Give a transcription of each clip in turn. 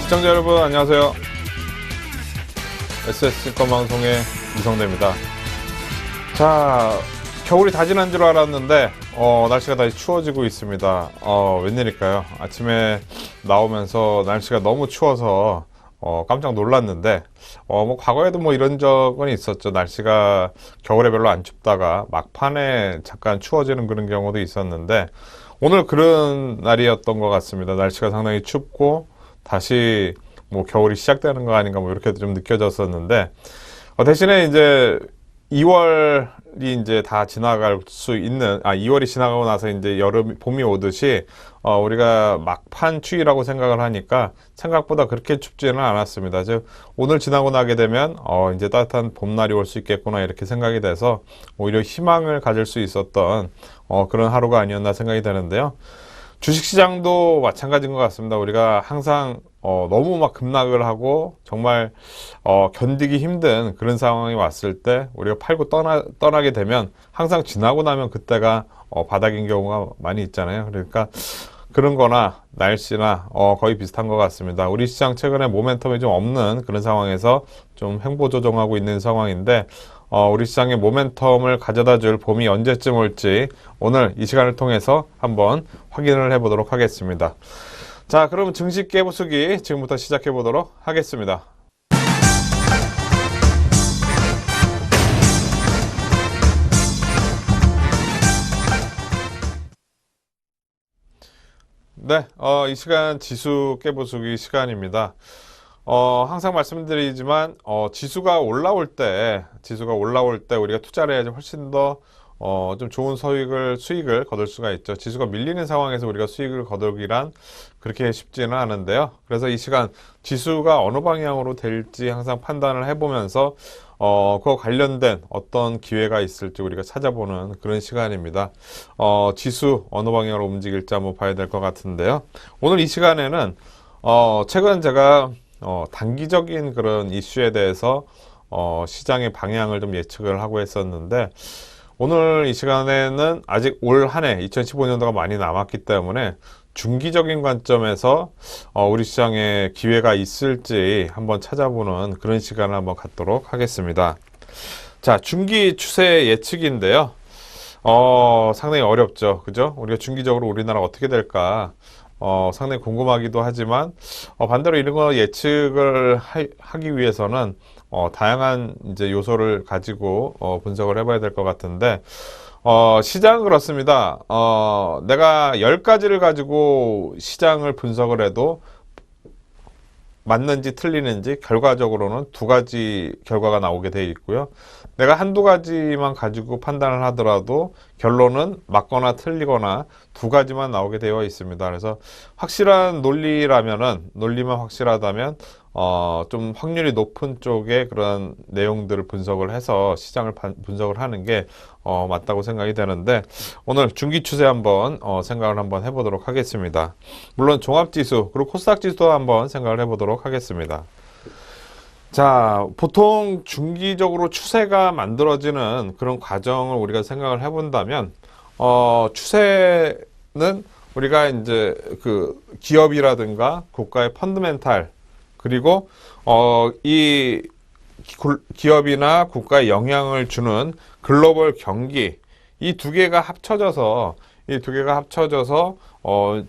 시청자 여러분 안녕하세요. SSC건 방송의 이성대입니다. 자, 겨울이 다 지난 줄 알았는데 날씨가 다시 추워지고 있습니다. 웬일일까요? 아침에 나오면서 날씨가 너무 추워서 깜짝 놀랐는데 뭐 과거에도 뭐 이런 적은 있었죠. 날씨가 겨울에 별로 안 춥다가 막판에 잠깐 추워지는 그런 경우도 있었는데 오늘 그런 날이었던 것 같습니다. 날씨가 상당히 춥고 다시 뭐 겨울이 시작되는 거 아닌가 뭐 이렇게 좀 느껴졌었는데 대신에 이제 2월이 이제 다 지나갈 수 있는 2월이 지나가고 나서 이제 봄이 오듯이 우리가 막판 추위라고 생각을 하니까 생각보다 그렇게 춥지는 않았습니다. 즉 오늘 지나고 나게 되면 이제 따뜻한 봄날이 올 수 있겠구나 이렇게 생각이 돼서 오히려 희망을 가질 수 있었던 그런 하루가 아니었나 생각이 되는데요. 주식시장도 마찬가지인 것 같습니다. 우리가 항상 너무 막 급락을 하고 정말 견디기 힘든 그런 상황이 왔을 때 우리가 팔고 떠나게 되면 항상 지나고 나면 그때가 바닥인 경우가 많이 있잖아요. 그러니까 그런 거나 날씨나 거의 비슷한 것 같습니다. 우리 시장 최근에 모멘텀이 좀 없는 그런 상황에서 좀 횡보 조정하고 있는 상황인데 우리 시장의 모멘텀을 가져다 줄 봄이 언제쯤 올지 오늘 이 시간을 통해서 한번 확인을 해 보도록 하겠습니다. 자, 그럼 증시 깨부수기 지금부터 시작해 보도록 하겠습니다. 네, 이 시간 지수 깨부수기 시간입니다. 항상 말씀드리지만 지수가 올라올 때 우리가 투자를 해야지 훨씬 더 좀 좋은 수익을 거둘 수가 있죠. 지수가 밀리는 상황에서 우리가 수익을 거두기란 그렇게 쉽지는 않은데요. 그래서 이 시간 지수가 어느 방향으로 될지 항상 판단을 해보면서 그거 관련된 어떤 기회가 있을지 우리가 찾아보는 그런 시간입니다. 지수 어느 방향으로 움직일지 한번 봐야 될 것 같은데요. 오늘 이 시간에는 최근 제가 단기적인 그런 이슈에 대해서 시장의 방향을 좀 예측을 하고 했었는데 오늘 이 시간에는 아직 올 한 해 2015년도가 많이 남았기 때문에 중기적인 관점에서 우리 시장에 기회가 있을지 한번 찾아보는 그런 시간을 한번 갖도록 하겠습니다. 자, 중기 추세 예측인데요. 상당히 어렵죠. 그죠? 우리가 중기적으로 우리나라 어떻게 될까 상당히 궁금하기도 하지만 반대로 이런 거 예측을 하기 위해서는 다양한 이제 요소를 가지고 분석을 해봐야 될 것 같은데 시장은 그렇습니다. 내가 10가지를 가지고 시장을 분석을 해도 맞는지 틀리는지 결과적으로는 2가지 결과가 나오게 되어 있고요. 내가 한두 가지만 가지고 판단을 하더라도 결론은 맞거나 틀리거나 2가지만 나오게 되어 있습니다. 그래서 확실한 논리만 확실하다면 좀 확률이 높은 쪽의 그런 내용들을 분석을 해서 시장을 분석을 하는 게 맞다고 생각이 되는데 오늘 중기 추세 한번 생각을 한번 해보도록 하겠습니다. 물론 종합지수 그리고 코스닥 지수도 한번 생각을 해보도록 하겠습니다. 자, 보통 중기적으로 추세가 만들어지는 그런 과정을 우리가 생각을 해본다면 추세는 우리가 이제 그 기업이라든가 국가의 펀드멘탈 그리고 이 기업이나 국가에 영향을 주는 글로벌 경기 이 두 개가 합쳐져서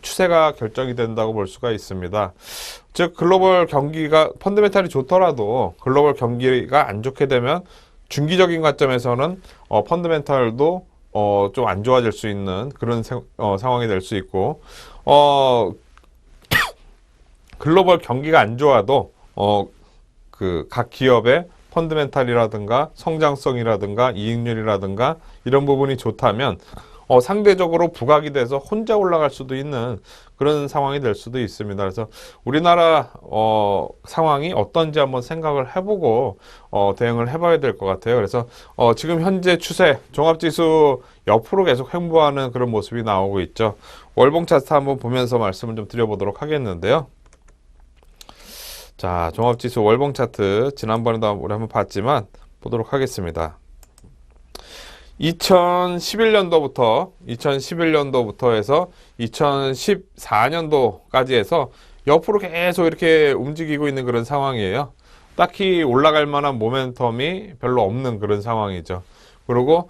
추세가 결정이 된다고 볼 수가 있습니다. 즉 글로벌 경기가 펀드멘탈이 좋더라도 글로벌 경기가 안 좋게 되면 중기적인 관점에서는 펀드멘탈도 좀 안 좋아질 수 있는 그런 상황이 될 수 있고 글로벌 경기가 안 좋아도 그 각 기업의 펀드멘탈이라든가 성장성이라든가 이익률이라든가 이런 부분이 좋다면 상대적으로 부각이 돼서 혼자 올라갈 수도 있는 그런 상황이 될 수도 있습니다. 그래서 우리나라 상황이 어떤지 한번 생각을 해보고 대응을 해봐야 될 것 같아요. 그래서 지금 현재 추세 종합지수 옆으로 계속 횡보하는 그런 모습이 나오고 있죠. 월봉 차트 한번 보면서 말씀을 좀 드려보도록 하겠는데요. 자, 종합지수 월봉 차트 지난번에도 우리 한번 봤지만 보도록 하겠습니다. 2011년도부터 해서 2014년도까지 해서 옆으로 계속 이렇게 움직이고 있는 그런 상황이에요. 딱히 올라갈 만한 모멘텀이 별로 없는 그런 상황이죠. 그리고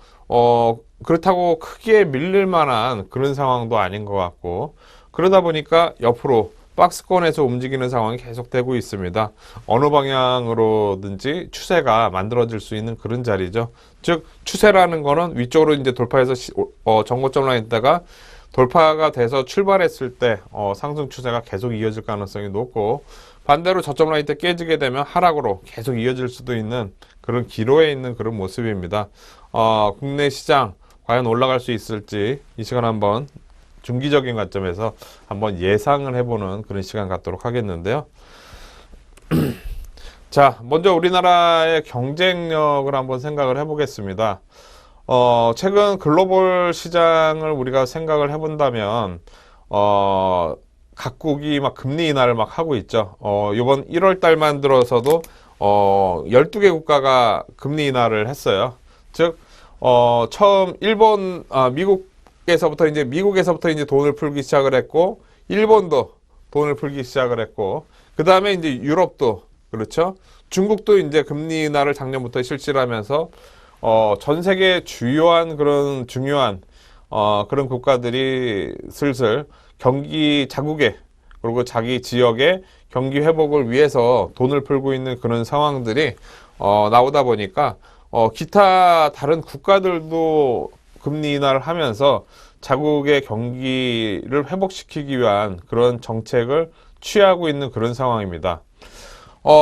그렇다고 크게 밀릴 만한 그런 상황도 아닌 것 같고, 그러다 보니까 옆으로 박스권에서 움직이는 상황이 계속되고 있습니다. 어느 방향으로든지 추세가 만들어질 수 있는 그런 자리죠. 즉 추세라는 거는 위쪽으로 이제 돌파해서 전고점 라인 있다가 돌파가 돼서 출발했을 때 상승 추세가 계속 이어질 가능성이 높고, 반대로 저점 라인 때 깨지게 되면 하락으로 계속 이어질 수도 있는 그런 기로에 있는 그런 모습입니다. 국내 시장 과연 올라갈 수 있을지 이 시간 한번 중기적인 관점에서 한번 예상을 해보는 그런 시간 갖도록 하겠는데요. 자, 먼저 우리나라의 경쟁력을 한번 생각을 해보겠습니다. 최근 글로벌 시장을 우리가 생각을 해본다면, 각국이 막 금리 인하를 막 하고 있죠. 이번 1월 달만 들어서도 12개 국가가 금리 인하를 했어요. 즉, 처음 미국에서부터 이제 돈을 풀기 시작을 했고, 일본도 돈을 풀기 시작을 했고, 그 다음에 이제 유럽도, 그렇죠. 중국도 이제 금리 인하를 작년부터 실시를 하면서, 전 세계 주요한 그런 중요한, 그런 국가들이 슬슬 자국의, 그리고 자기 지역의 경기 회복을 위해서 돈을 풀고 있는 그런 상황들이, 나오다 보니까, 기타 다른 국가들도 금리 인하를 하면서 자국의 경기를 회복시키기 위한 그런 정책을 취하고 있는 그런 상황입니다.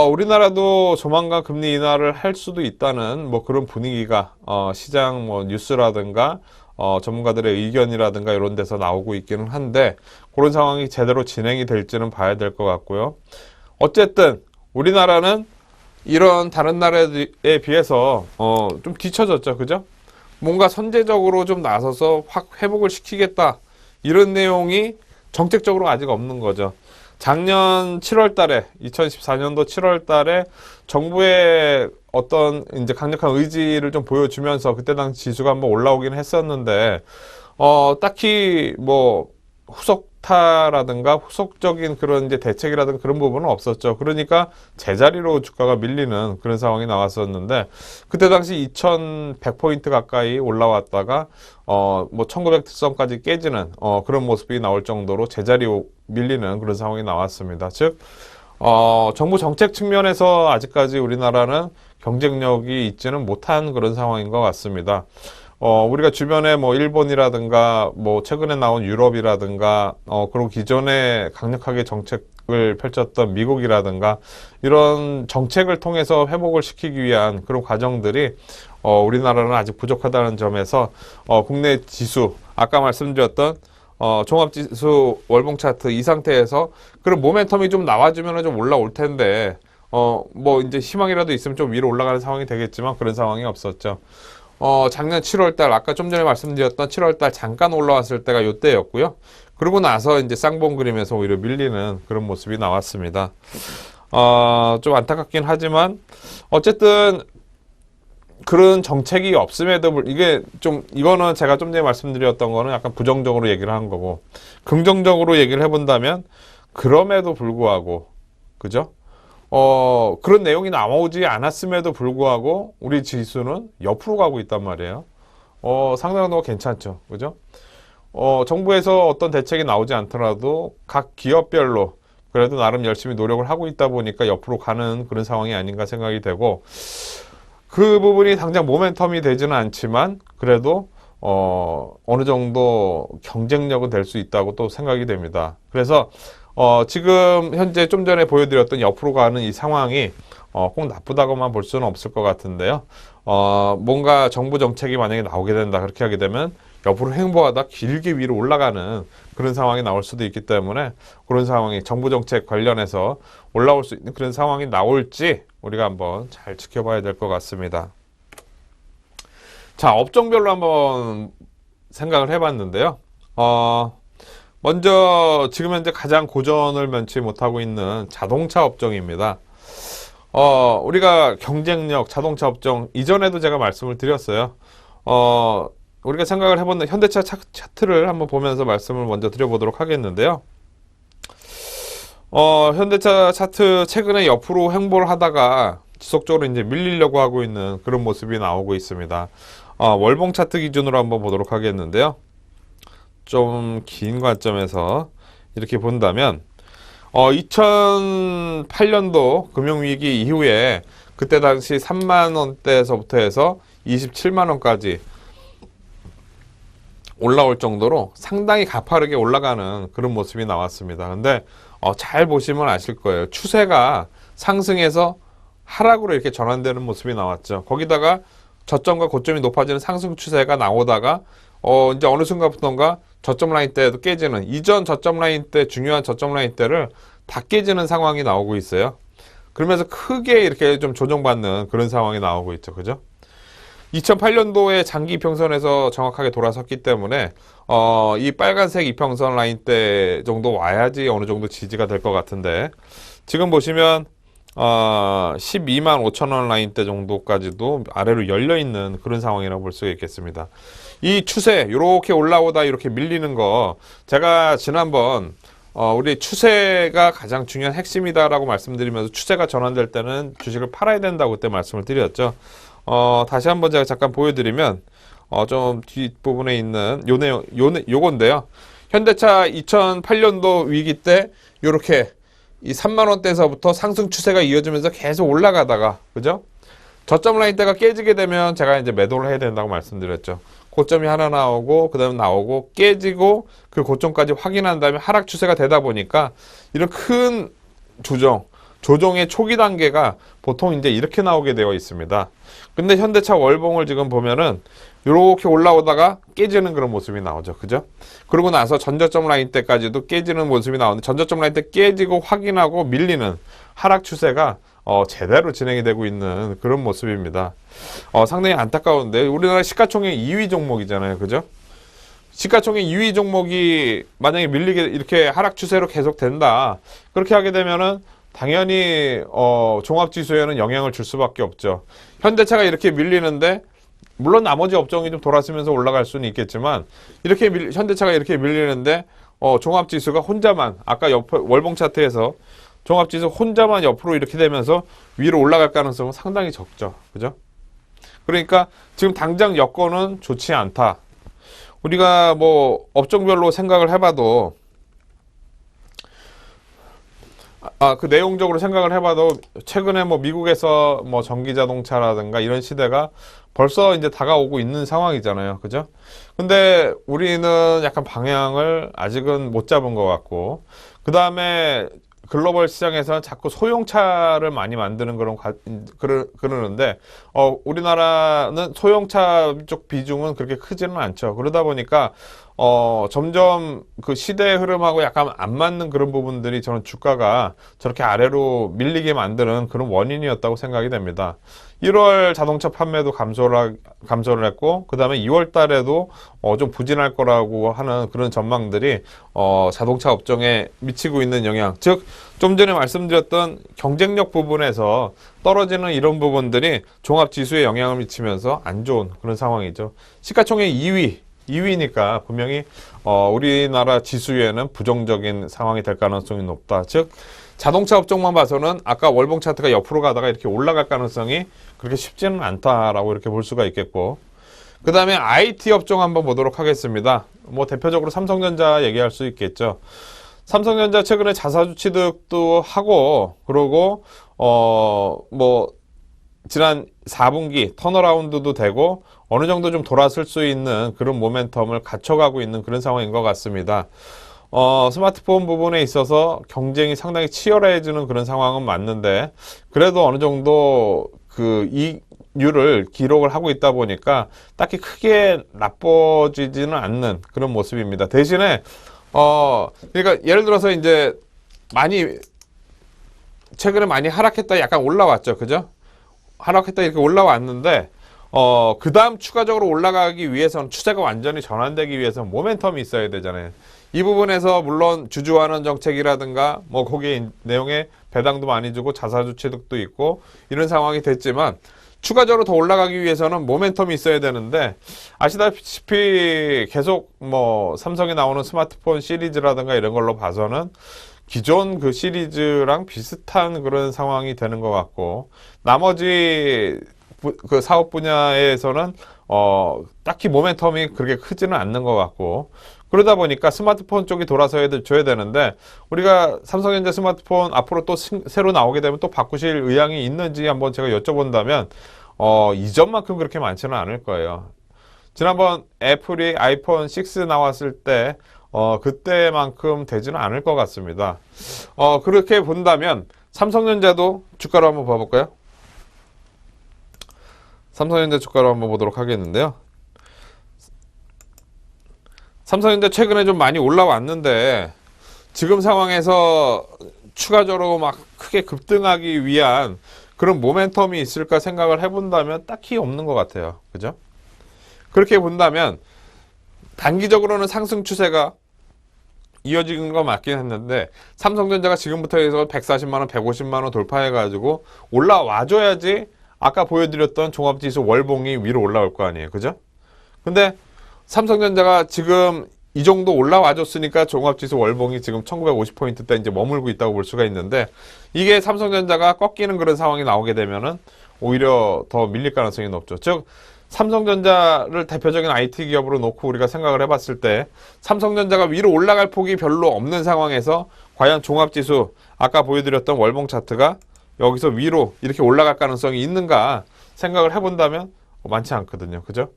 우리나라도 조만간 금리 인하를 할 수도 있다는 뭐 그런 분위기가 시장 뭐 뉴스라든가 전문가들의 의견이라든가 이런 데서 나오고 있기는 한데, 그런 상황이 제대로 진행이 될지는 봐야 될 것 같고요. 어쨌든 우리나라는 이런 다른 나라에 비해서 좀 뒤처졌죠. 그죠? 뭔가 선제적으로 좀 나서서 확 회복을 시키겠다, 이런 내용이 정책적으로 아직 없는 거죠. 작년 7월 달에 2014년도 7월 달에 정부의 어떤 이제 강력한 의지를 좀 보여주면서 그때 당시 지수가 한번 올라오긴 했었는데, 딱히 뭐 후속타라든가 후속적인 그런 이제 대책이라든가 그런 부분은 없었죠. 그러니까 제자리로 주가가 밀리는 그런 상황이 나왔었는데, 그때 당시 2100포인트 가까이 올라왔다가 뭐 1900 특선까지 깨지는 그런 모습이 나올 정도로 제자리로 밀리는 그런 상황이 나왔습니다. 즉 정부 정책 측면에서 아직까지 우리나라는 경쟁력이 있지는 못한 그런 상황인 것 같습니다. 우리가 주변에 뭐 일본이라든가 뭐 최근에 나온 유럽이라든가 그리고 기존에 강력하게 정책을 펼쳤던 미국이라든가 이런 정책을 통해서 회복을 시키기 위한 그런 과정들이 우리나라는 아직 부족하다는 점에서 국내 지수, 아까 말씀드렸던 종합지수 월봉 차트 이 상태에서 그런 모멘텀이 좀 나와주면 좀 올라올 텐데, 뭐 이제 희망이라도 있으면 좀 위로 올라가는 상황이 되겠지만 그런 상황이 없었죠. 작년 7월달, 아까 좀 전에 말씀드렸던 7월달 잠깐 올라왔을 때가 이때였고요. 그러고 나서 이제 쌍봉 그림에서 오히려 밀리는 그런 모습이 나왔습니다. 좀 안타깝긴 하지만 어쨌든 그런 정책이 없음에도 이거는 제가 좀 전에 말씀드렸던 거는 약간 부정적으로 얘기를 한 거고, 긍정적으로 얘기를 해본다면 그럼에도 불구하고, 그죠? 그런 내용이 나오지 않았음에도 불구하고 우리 지수는 옆으로 가고 있단 말이에요. 상당한 거 괜찮죠. 그죠? 정부에서 어떤 대책이 나오지 않더라도 각 기업별로 그래도 나름 열심히 노력을 하고 있다 보니까 옆으로 가는 그런 상황이 아닌가 생각이 되고, 그 부분이 당장 모멘텀이 되지는 않지만 그래도 어느 정도 경쟁력은 될 수 있다고 또 생각이 됩니다. 그래서 지금 현재 좀 전에 보여드렸던 옆으로 가는 이 상황이 꼭 나쁘다고만 볼 수는 없을 것 같은데요. 뭔가 정부 정책이 만약에 나오게 된다, 그렇게 하게 되면 옆으로 횡보하다 길게 위로 올라가는 그런 상황이 나올 수도 있기 때문에 그런 상황이 정부 정책 관련해서 올라올 수 있는 그런 상황이 나올지 우리가 한번 잘 지켜봐야 될 것 같습니다. 자, 업종별로 한번 생각을 해봤는데요. 먼저 지금 현재 가장 고전을 면치 못하고 있는 자동차 업종입니다. 우리가 경쟁력 자동차 업종 이전에도 제가 말씀을 드렸어요. 우리가 생각을 해보는 현대차 차트를 한번 보면서 말씀을 먼저 드려보도록 하겠는데요. 현대차 차트 최근에 옆으로 횡보를 하다가 지속적으로 이제 밀리려고 하고 있는 그런 모습이 나오고 있습니다. 월봉 차트 기준으로 한번 보도록 하겠는데요. 좀 긴 관점에서 이렇게 본다면 2008년도 금융위기 이후에 그때 당시 3만원대에서부터 해서 27만원까지 올라올 정도로 상당히 가파르게 올라가는 그런 모습이 나왔습니다. 근데 잘 보시면 아실 거예요. 추세가 상승해서 하락으로 이렇게 전환되는 모습이 나왔죠. 거기다가 저점과 고점이 높아지는 상승 추세가 나오다가 이제 어느 순간부터인가 저점 라인 때도 깨지는, 이전 저점 라인 때, 중요한 저점 라인 때를 다 깨지는 상황이 나오고 있어요. 그러면서 크게 이렇게 좀 조정받는 그런 상황이 나오고 있죠. 그죠? 2008년도에 장기 이평선에서 정확하게 돌아섰기 때문에 이 빨간색 이평선 라인 때 정도 와야지 어느 정도 지지가 될 것 같은데, 지금 보시면 12만 5천 원 라인 때 정도까지도 아래로 열려 있는 그런 상황이라고 볼 수가 있겠습니다. 이 추세 이렇게 올라오다 이렇게 밀리는 거, 제가 지난번 우리 추세가 가장 중요한 핵심이다라고 말씀드리면서 추세가 전환될 때는 주식을 팔아야 된다고 그때 말씀을 드렸죠. 다시 한번 제가 잠깐 보여드리면 좀 뒷부분에 있는 요 내용, 요건데요. 현대차 2008년도 위기 때 요렇게 이 3만원대에서부터 상승 추세가 이어지면서 계속 올라가다가, 그죠? 저점 라인 때가 깨지게 되면 제가 이제 매도를 해야 된다고 말씀드렸죠. 고점이 하나 나오고, 그 다음에 나오고, 깨지고, 그 고점까지 확인한 다음에 하락 추세가 되다 보니까 이런 큰 조정의 초기 단계가 보통 이제 이렇게 나오게 되어 있습니다. 근데 현대차 월봉을 지금 보면은 이렇게 올라오다가 깨지는 그런 모습이 나오죠. 그죠? 그러고 나서 전저점 라인 때까지도 깨지는 모습이 나오는데, 전저점 라인 때 깨지고 확인하고 밀리는 하락 추세가 제대로 진행이 되고 있는 그런 모습입니다. 상당히 안타까운데, 우리나라 시가총액 2위 종목이잖아요. 그죠? 시가총액 2위 종목이 만약에 밀리게 이렇게 하락 추세로 계속 된다. 그렇게 하게 되면은 당연히 종합지수에는 영향을 줄 수밖에 없죠. 현대차가 이렇게 밀리는데, 물론 나머지 업종이 좀 돌아서면서 올라갈 수는 있겠지만, 이렇게 현대차가 이렇게 밀리는데 종합지수가 혼자만, 아까 월봉 차트에서 종합지수 혼자만 옆으로 이렇게 되면서 위로 올라갈 가능성은 상당히 적죠. 그죠? 그러니까 지금 당장 여건은 좋지 않다. 우리가 뭐 업종별로 생각을 해봐도, 그 내용적으로 생각을 해봐도 최근에 뭐 미국에서 뭐 전기자동차라든가 이런 시대가 벌써 이제 다가오고 있는 상황이잖아요. 그죠? 근데 우리는 약간 방향을 아직은 못 잡은 것 같고, 그 다음에 글로벌 시장에서는 자꾸 소형차를 많이 만드는 그러는데, 우리나라는 소형차 쪽 비중은 그렇게 크지는 않죠. 그러다 보니까, 점점 그 시대의 흐름하고 약간 안 맞는 그런 부분들이 저는 주가가 저렇게 아래로 밀리게 만드는 그런 원인이었다고 생각이 됩니다. 1월 자동차 판매도 감소를 했고, 그 다음에 2월 달에도 좀 부진할 거라고 하는 그런 전망들이 자동차 업종에 미치고 있는 영향, 즉 좀 전에 말씀드렸던 경쟁력 부분에서 떨어지는 이런 부분들이 종합지수에 영향을 미치면서 안 좋은 그런 상황이죠. 시가총액 2위니까 분명히 우리나라 지수에는 부정적인 상황이 될 가능성이 높다. 즉 자동차 업종만 봐서는 아까 월봉 차트가 옆으로 가다가 이렇게 올라갈 가능성이 그렇게 쉽지는 않다라고 이렇게 볼 수가 있겠고, 그 다음에 IT 업종 한번 보도록 하겠습니다. 뭐 대표적으로 삼성전자 얘기할 수 있겠죠. 삼성전자 최근에 자사주 취득도 하고, 그러고 뭐 지난 4분기 턴어라운드도 되고 어느 정도 좀 돌아설 수 있는 그런 모멘텀을 갖춰가고 있는 그런 상황인 것 같습니다. 스마트폰 부분에 있어서 경쟁이 상당히 치열해지는 그런 상황은 맞는데, 그래도 어느 정도 수익률을 기록을 하고 있다 보니까 딱히 크게 나빠지지는 않는 그런 모습입니다. 대신에 그러니까 예를 들어서 이제 많이 최근에 많이 하락했다 약간 올라왔죠. 그죠? 하락했다 이렇게 올라왔는데 그 다음 추가적으로 올라가기 위해서는 추세가 완전히 전환되기 위해서는 모멘텀이 있어야 되잖아요. 이 부분에서 물론 주주환원 정책이라든가 뭐 거기에 내용에 배당도 많이 주고 자사주 취득도 있고 이런 상황이 됐지만 추가적으로 더 올라가기 위해서는 모멘텀이 있어야 되는데 아시다시피 계속 뭐 삼성에 나오는 스마트폰 시리즈라든가 이런 걸로 봐서는 기존 그 시리즈랑 비슷한 그런 상황이 되는 것 같고 나머지 그 사업 분야에서는 딱히 모멘텀이 그렇게 크지는 않는 것 같고 그러다 보니까 스마트폰 쪽이 돌아서야 줘야 되는데 우리가 삼성전자 스마트폰 앞으로 또 새로 나오게 되면 또 바꾸실 의향이 있는지 한번 제가 여쭤본다면 이전만큼 그렇게 많지는 않을 거예요. 지난번 애플이 아이폰 6 나왔을 때 그때만큼 되지는 않을 것 같습니다. 그렇게 본다면 삼성전자도 주가로 한번 봐볼까요? 삼성전자 주가로 한번 보도록 하겠는데요. 삼성전자 최근에 좀 많이 올라왔는데 지금 상황에서 추가적으로 막 크게 급등하기 위한 그런 모멘텀이 있을까 생각을 해본다면 딱히 없는 것 같아요. 그죠? 그렇게 본다면 단기적으로는 상승 추세가 이어지는 거 맞긴 했는데 삼성전자가 지금부터 해서 140만원, 150만원 돌파해가지고 올라와줘야지 아까 보여드렸던 종합지수 월봉이 위로 올라올 거 아니에요. 그죠? 근데 삼성전자가 지금 이 정도 올라와줬으니까 종합지수 월봉이 지금 1950포인트대 이제 머물고 있다고 볼 수가 있는데 이게 삼성전자가 꺾이는 그런 상황이 나오게 되면은 오히려 더 밀릴 가능성이 높죠. 즉, 삼성전자를 대표적인 IT 기업으로 놓고 우리가 생각을 해봤을 때 삼성전자가 위로 올라갈 폭이 별로 없는 상황에서 과연 종합지수 아까 보여드렸던 월봉 차트가 여기서 위로 이렇게 올라갈 가능성이 있는가 생각을 해본다면 많지 않거든요. 그죠?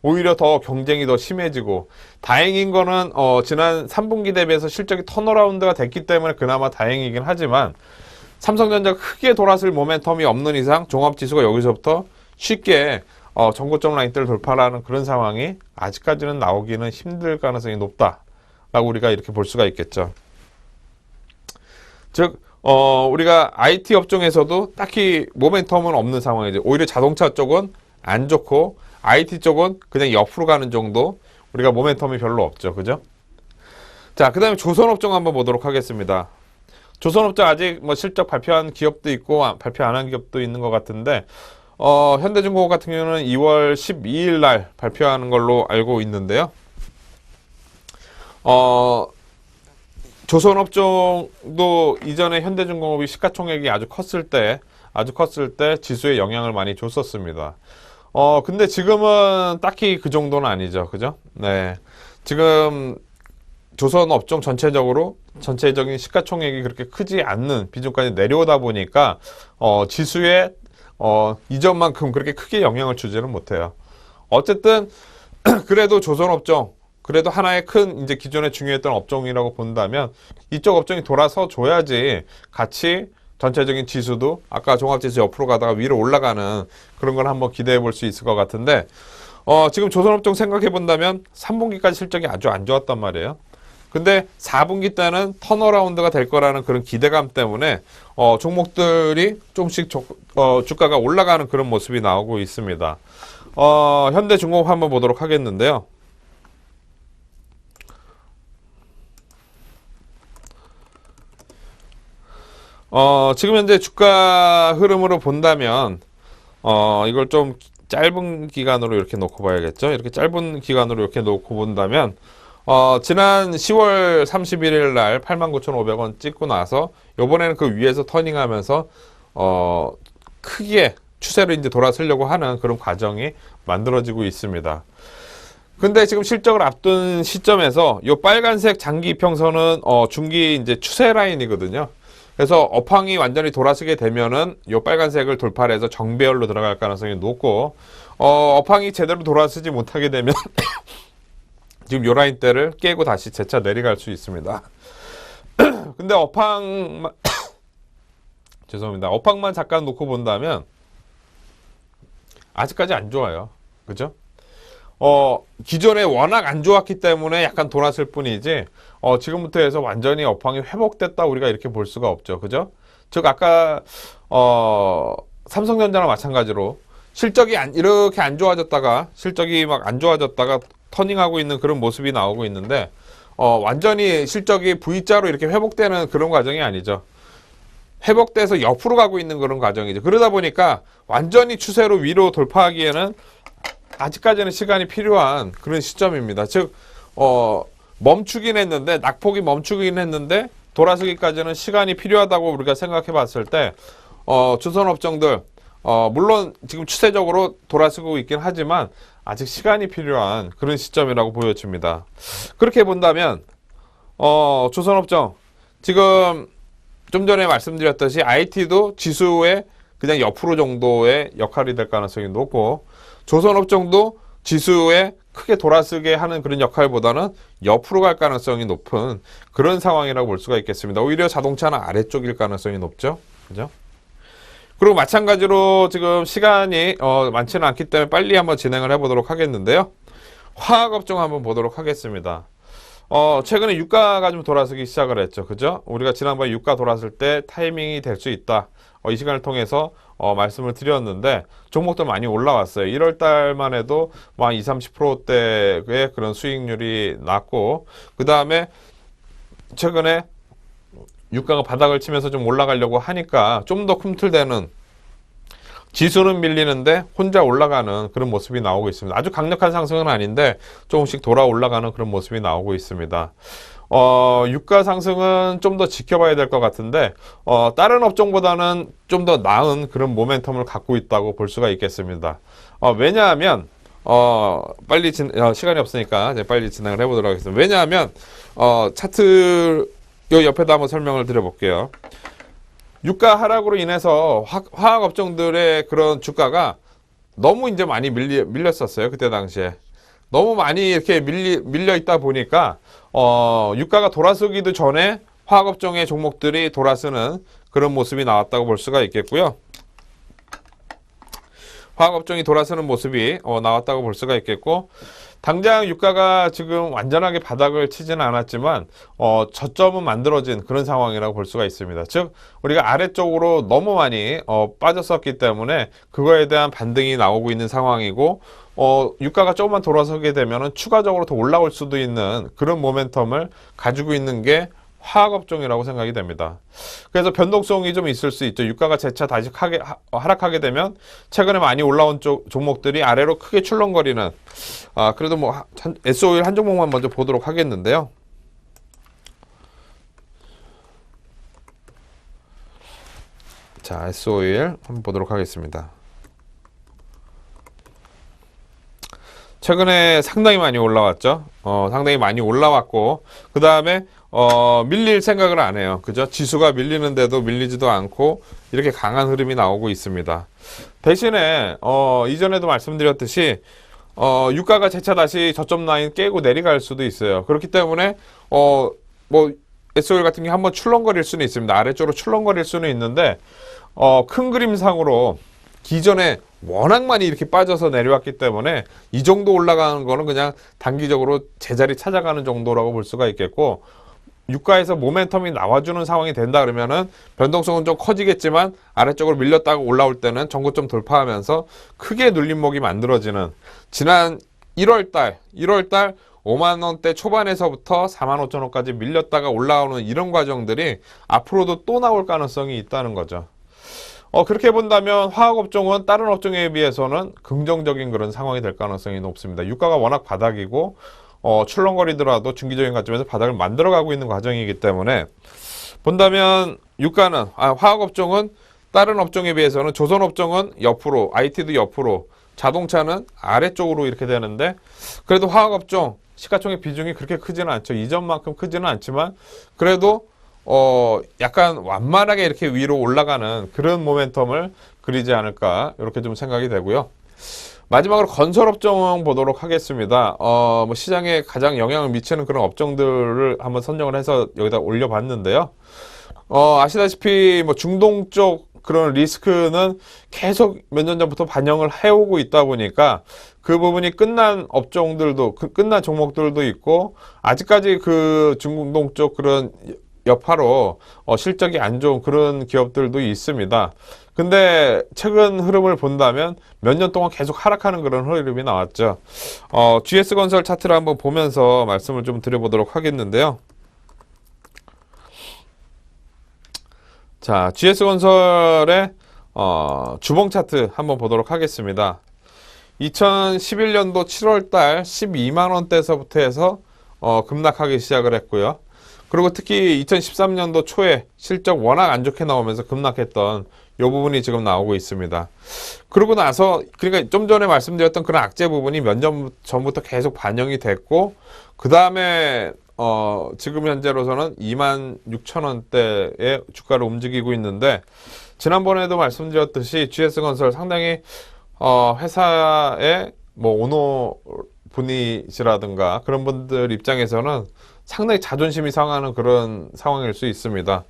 오히려 더 경쟁이 더 심해지고 다행인 거는 지난 3분기 대비해서 실적이 턴어라운드가 됐기 때문에 그나마 다행이긴 하지만 삼성전자가 크게 돌아설 모멘텀이 없는 이상 종합지수가 여기서부터 쉽게 전고점 라인대를 돌파하는 그런 상황이 아직까지는 나오기는 힘들 가능성이 높다라고 우리가 이렇게 볼 수가 있겠죠. 즉 우리가 IT 업종에서도 딱히 모멘텀은 없는 상황이죠. 오히려 자동차 쪽은 안 좋고 IT 쪽은 그냥 옆으로 가는 정도 우리가 모멘텀이 별로 없죠. 그죠? 자, 그 다음에 조선업종 한번 보도록 하겠습니다. 조선업종 아직 뭐 실적 발표한 기업도 있고 발표 안 한 기업도 있는 것 같은데 현대중공업 같은 경우는 2월 12일 날 발표하는 걸로 알고 있는데요. 조선업종도 이전에 현대중공업이 시가총액이 아주 컸을 때 지수에 영향을 많이 줬었습니다. 근데 지금은 딱히 그 정도는 아니죠. 그죠? 네. 지금 조선업종 전체적인 시가총액이 그렇게 크지 않는 비중까지 내려오다 보니까, 지수에, 이전만큼 그렇게 크게 영향을 주지는 못해요. 어쨌든, 그래도 조선업종, 그래도 하나의 큰 이제 기존에 중요했던 업종이라고 본다면 이쪽 업종이 돌아서 줘야지 같이 전체적인 지수도 아까 종합지수 옆으로 가다가 위로 올라가는 그런 걸 한번 기대해 볼 수 있을 것 같은데 지금 조선업종 생각해 본다면 3분기까지 실적이 아주 안 좋았단 말이에요. 근데 4분기 때는 턴어라운드가 될 거라는 그런 기대감 때문에 종목들이 조금씩 주가가 올라가는 그런 모습이 나오고 있습니다. 현대중공업 한번 보도록 하겠는데요. 지금 현재 주가 흐름으로 본다면, 이걸 좀 짧은 기간으로 이렇게 놓고 봐야겠죠? 이렇게 짧은 기간으로 이렇게 놓고 본다면, 지난 10월 31일 날 89,500원 찍고 나서, 요번에는 그 위에서 터닝하면서, 크게 추세로 이제 돌아서려고 하는 그런 과정이 만들어지고 있습니다. 근데 지금 실적을 앞둔 시점에서 요 빨간색 장기 이평선은, 중기 이제 추세 라인이거든요. 그래서 업황이 완전히 돌아서게 되면은 요 빨간색을 돌파해서 정배열로 들어갈 가능성이 높고 업황이 제대로 돌아서지 못하게 되면 지금 요 라인대를 깨고 다시 재차 내려갈 수 있습니다. 근데 업황만 죄송합니다. 업황만 잠깐 놓고 본다면 아직까지 안 좋아요. 그죠? 기존에 워낙 안 좋았기 때문에 약간 돌았을 뿐이지, 지금부터 해서 완전히 업황이 회복됐다 우리가 이렇게 볼 수가 없죠. 그죠? 즉, 아까, 삼성전자나 마찬가지로 실적이 이렇게 안 좋아졌다가, 실적이 막 안 좋아졌다가 터닝하고 있는 그런 모습이 나오고 있는데, 완전히 실적이 V자로 이렇게 회복되는 그런 과정이 아니죠. 회복돼서 옆으로 가고 있는 그런 과정이죠. 그러다 보니까 완전히 추세로 위로 돌파하기에는 아직까지는 시간이 필요한 그런 시점입니다. 즉, 멈추긴 했는데, 낙폭이 멈추긴 했는데, 돌아서기까지는 시간이 필요하다고 우리가 생각해 봤을 때, 조선업종들, 물론 지금 추세적으로 돌아서고 있긴 하지만, 아직 시간이 필요한 그런 시점이라고 보여집니다. 그렇게 본다면, 조선업종, 지금 좀 전에 말씀드렸듯이 IT도 지수의 그냥 옆으로 정도의 역할이 될 가능성이 높고, 조선업종도 지수에 크게 돌아서게 하는 그런 역할보다는 옆으로 갈 가능성이 높은 그런 상황이라고 볼 수가 있겠습니다. 오히려 자동차는 아래쪽일 가능성이 높죠. 그죠? 그리고 마찬가지로 지금 시간이 많지는 않기 때문에 빨리 한번 진행을 해보도록 하겠는데요. 화학업종 한번 보도록 하겠습니다. 최근에 유가가 좀 돌아서기 시작을 했죠. 그죠? 우리가 지난번에 유가 돌았을 때 타이밍이 될 수 있다. 이 시간을 통해서 말씀을 드렸는데 종목도 많이 올라왔어요. 1월 달만 해도 뭐 20, 30%대의 그런 수익률이 났고, 그 다음에 최근에 유가가 바닥을 치면서 좀 올라가려고 하니까 좀 더 꿈틀대는, 지수는 밀리는데 혼자 올라가는 그런 모습이 나오고 있습니다. 아주 강력한 상승은 아닌데 조금씩 돌아 올라가는 그런 모습이 나오고 있습니다. 유가 상승은 좀 더 지켜봐야 될 것 같은데, 다른 업종보다는 좀 더 나은 그런 모멘텀을 갖고 있다고 볼 수가 있겠습니다. 왜냐하면, 시간이 없으니까 이제 빨리 진행을 해보도록 하겠습니다. 왜냐하면, 차트, 요 옆에다 한번 설명을 드려볼게요. 유가 하락으로 인해서 화학 업종들의 그런 주가가 너무 이제 많이 밀렸었어요. 그때 당시에. 너무 많이 이렇게 밀려 있다 보니까, 유가가 돌아서기도 전에 화학업종의 종목들이 돌아서는 그런 모습이 나왔다고 볼 수가 있겠고요. 화학업종이 돌아서는 모습이 나왔다고 볼 수가 있겠고, 당장 유가가 지금 완전하게 바닥을 치지는 않았지만 저점은 만들어진 그런 상황이라고 볼 수가 있습니다. 즉, 우리가 아래쪽으로 너무 많이 빠졌었기 때문에 그거에 대한 반등이 나오고 있는 상황이고, 유가가 조금만 돌아서게 되면 추가적으로 더 올라올 수도 있는 그런 모멘텀을 가지고 있는 게 화학업종이라고 생각이 됩니다. 그래서 변동성이 좀 있을 수 있죠. 유가가 재차 다시 하락하게 되면 최근에 많이 올라온 종목들이 아래로 크게 출렁거리는, 그래도 뭐 S-오일 한 종목만 먼저 보도록 하겠는데요. 자, S-오일 한번 보도록 하겠습니다. 최근에 상당히 많이 올라왔죠. 상당히 많이 올라왔고, 그 다음에 밀릴 생각을 안 해요. 그죠? 지수가 밀리는데도 밀리지도 않고 이렇게 강한 흐름이 나오고 있습니다. 대신에 이전에도 말씀드렸듯이 유가가 재차 다시 저점 라인 깨고 내려갈 수도 있어요. 그렇기 때문에 뭐 S-오일 같은 게 한번 출렁거릴 수는 있습니다. 아래쪽으로 출렁거릴 수는 있는데, 큰 그림상으로 기존에 워낙 많이 이렇게 빠져서 내려왔기 때문에 이 정도 올라가는 거는 그냥 단기적으로 제자리 찾아가는 정도라고 볼 수가 있겠고, 유가에서 모멘텀이 나와주는 상황이 된다 그러면은 변동성은 좀 커지겠지만 아래쪽으로 밀렸다가 올라올 때는 전고점 돌파하면서 크게 눌림목이 만들어지는, 지난 1월달 5만원대 초반에서부터 45,000원까지 밀렸다가 올라오는 이런 과정들이 앞으로도 또 나올 가능성이 있다는 거죠. 그렇게 본다면 화학업종은 다른 업종에 비해서는 긍정적인 그런 상황이 될 가능성이 높습니다. 유가가 워낙 바닥이고, 출렁거리더라도 중기적인 관점에서 바닥을 만들어가고 있는 과정이기 때문에 본다면 유가는, 화학업종은 다른 업종에 비해서는, 조선업종은 옆으로, IT도 옆으로, 자동차는 아래쪽으로 이렇게 되는데, 그래도 화학업종 시가총액 비중이 그렇게 크지는 않죠. 이전만큼 크지는 않지만 그래도 약간 완만하게 이렇게 위로 올라가는 그런 모멘텀을 그리지 않을까, 이렇게 좀 생각이 되고요. 마지막으로 건설업종 보도록 하겠습니다. 뭐 시장에 가장 영향을 미치는 그런 업종들을 한번 선정을 해서 여기다 올려봤는데요. 아시다시피 뭐 중동 쪽 그런 리스크는 계속 몇 년 전부터 반영을 해오고 있다 보니까 그 부분이 끝난 업종들도, 끝난 종목들도 있고, 아직까지 그 중공동 쪽 그런 여파로 실적이 안 좋은 그런 기업들도 있습니다. 근데 최근 흐름을 본다면 몇 년 동안 계속 하락하는 그런 흐름이 나왔죠. GS건설 차트를 한번 보면서 말씀을 좀 드려보도록 하겠는데요. 자, GS건설의 주봉 차트 한번 보도록 하겠습니다. 2011년도 7월달 12만원대서부터 해서 급락하기 시작을 했고요. 그리고 특히 2013년도 초에 실적 워낙 안 좋게 나오면서 급락했던 이 부분이 지금 나오고 있습니다. 그러고 나서, 그러니까 좀 전에 말씀드렸던 그런 악재 부분이 몇 년 전부터 계속 반영이 됐고, 그 다음에 지금 현재로서는 26,000원대의 주가를 움직이고 있는데, 지난번에도 말씀드렸듯이 GS건설 상당히 회사의 뭐 오너 분이시라든가 그런 분들 입장에서는 상당히 자존심이 상하는 그런 상황일 수 있습니다.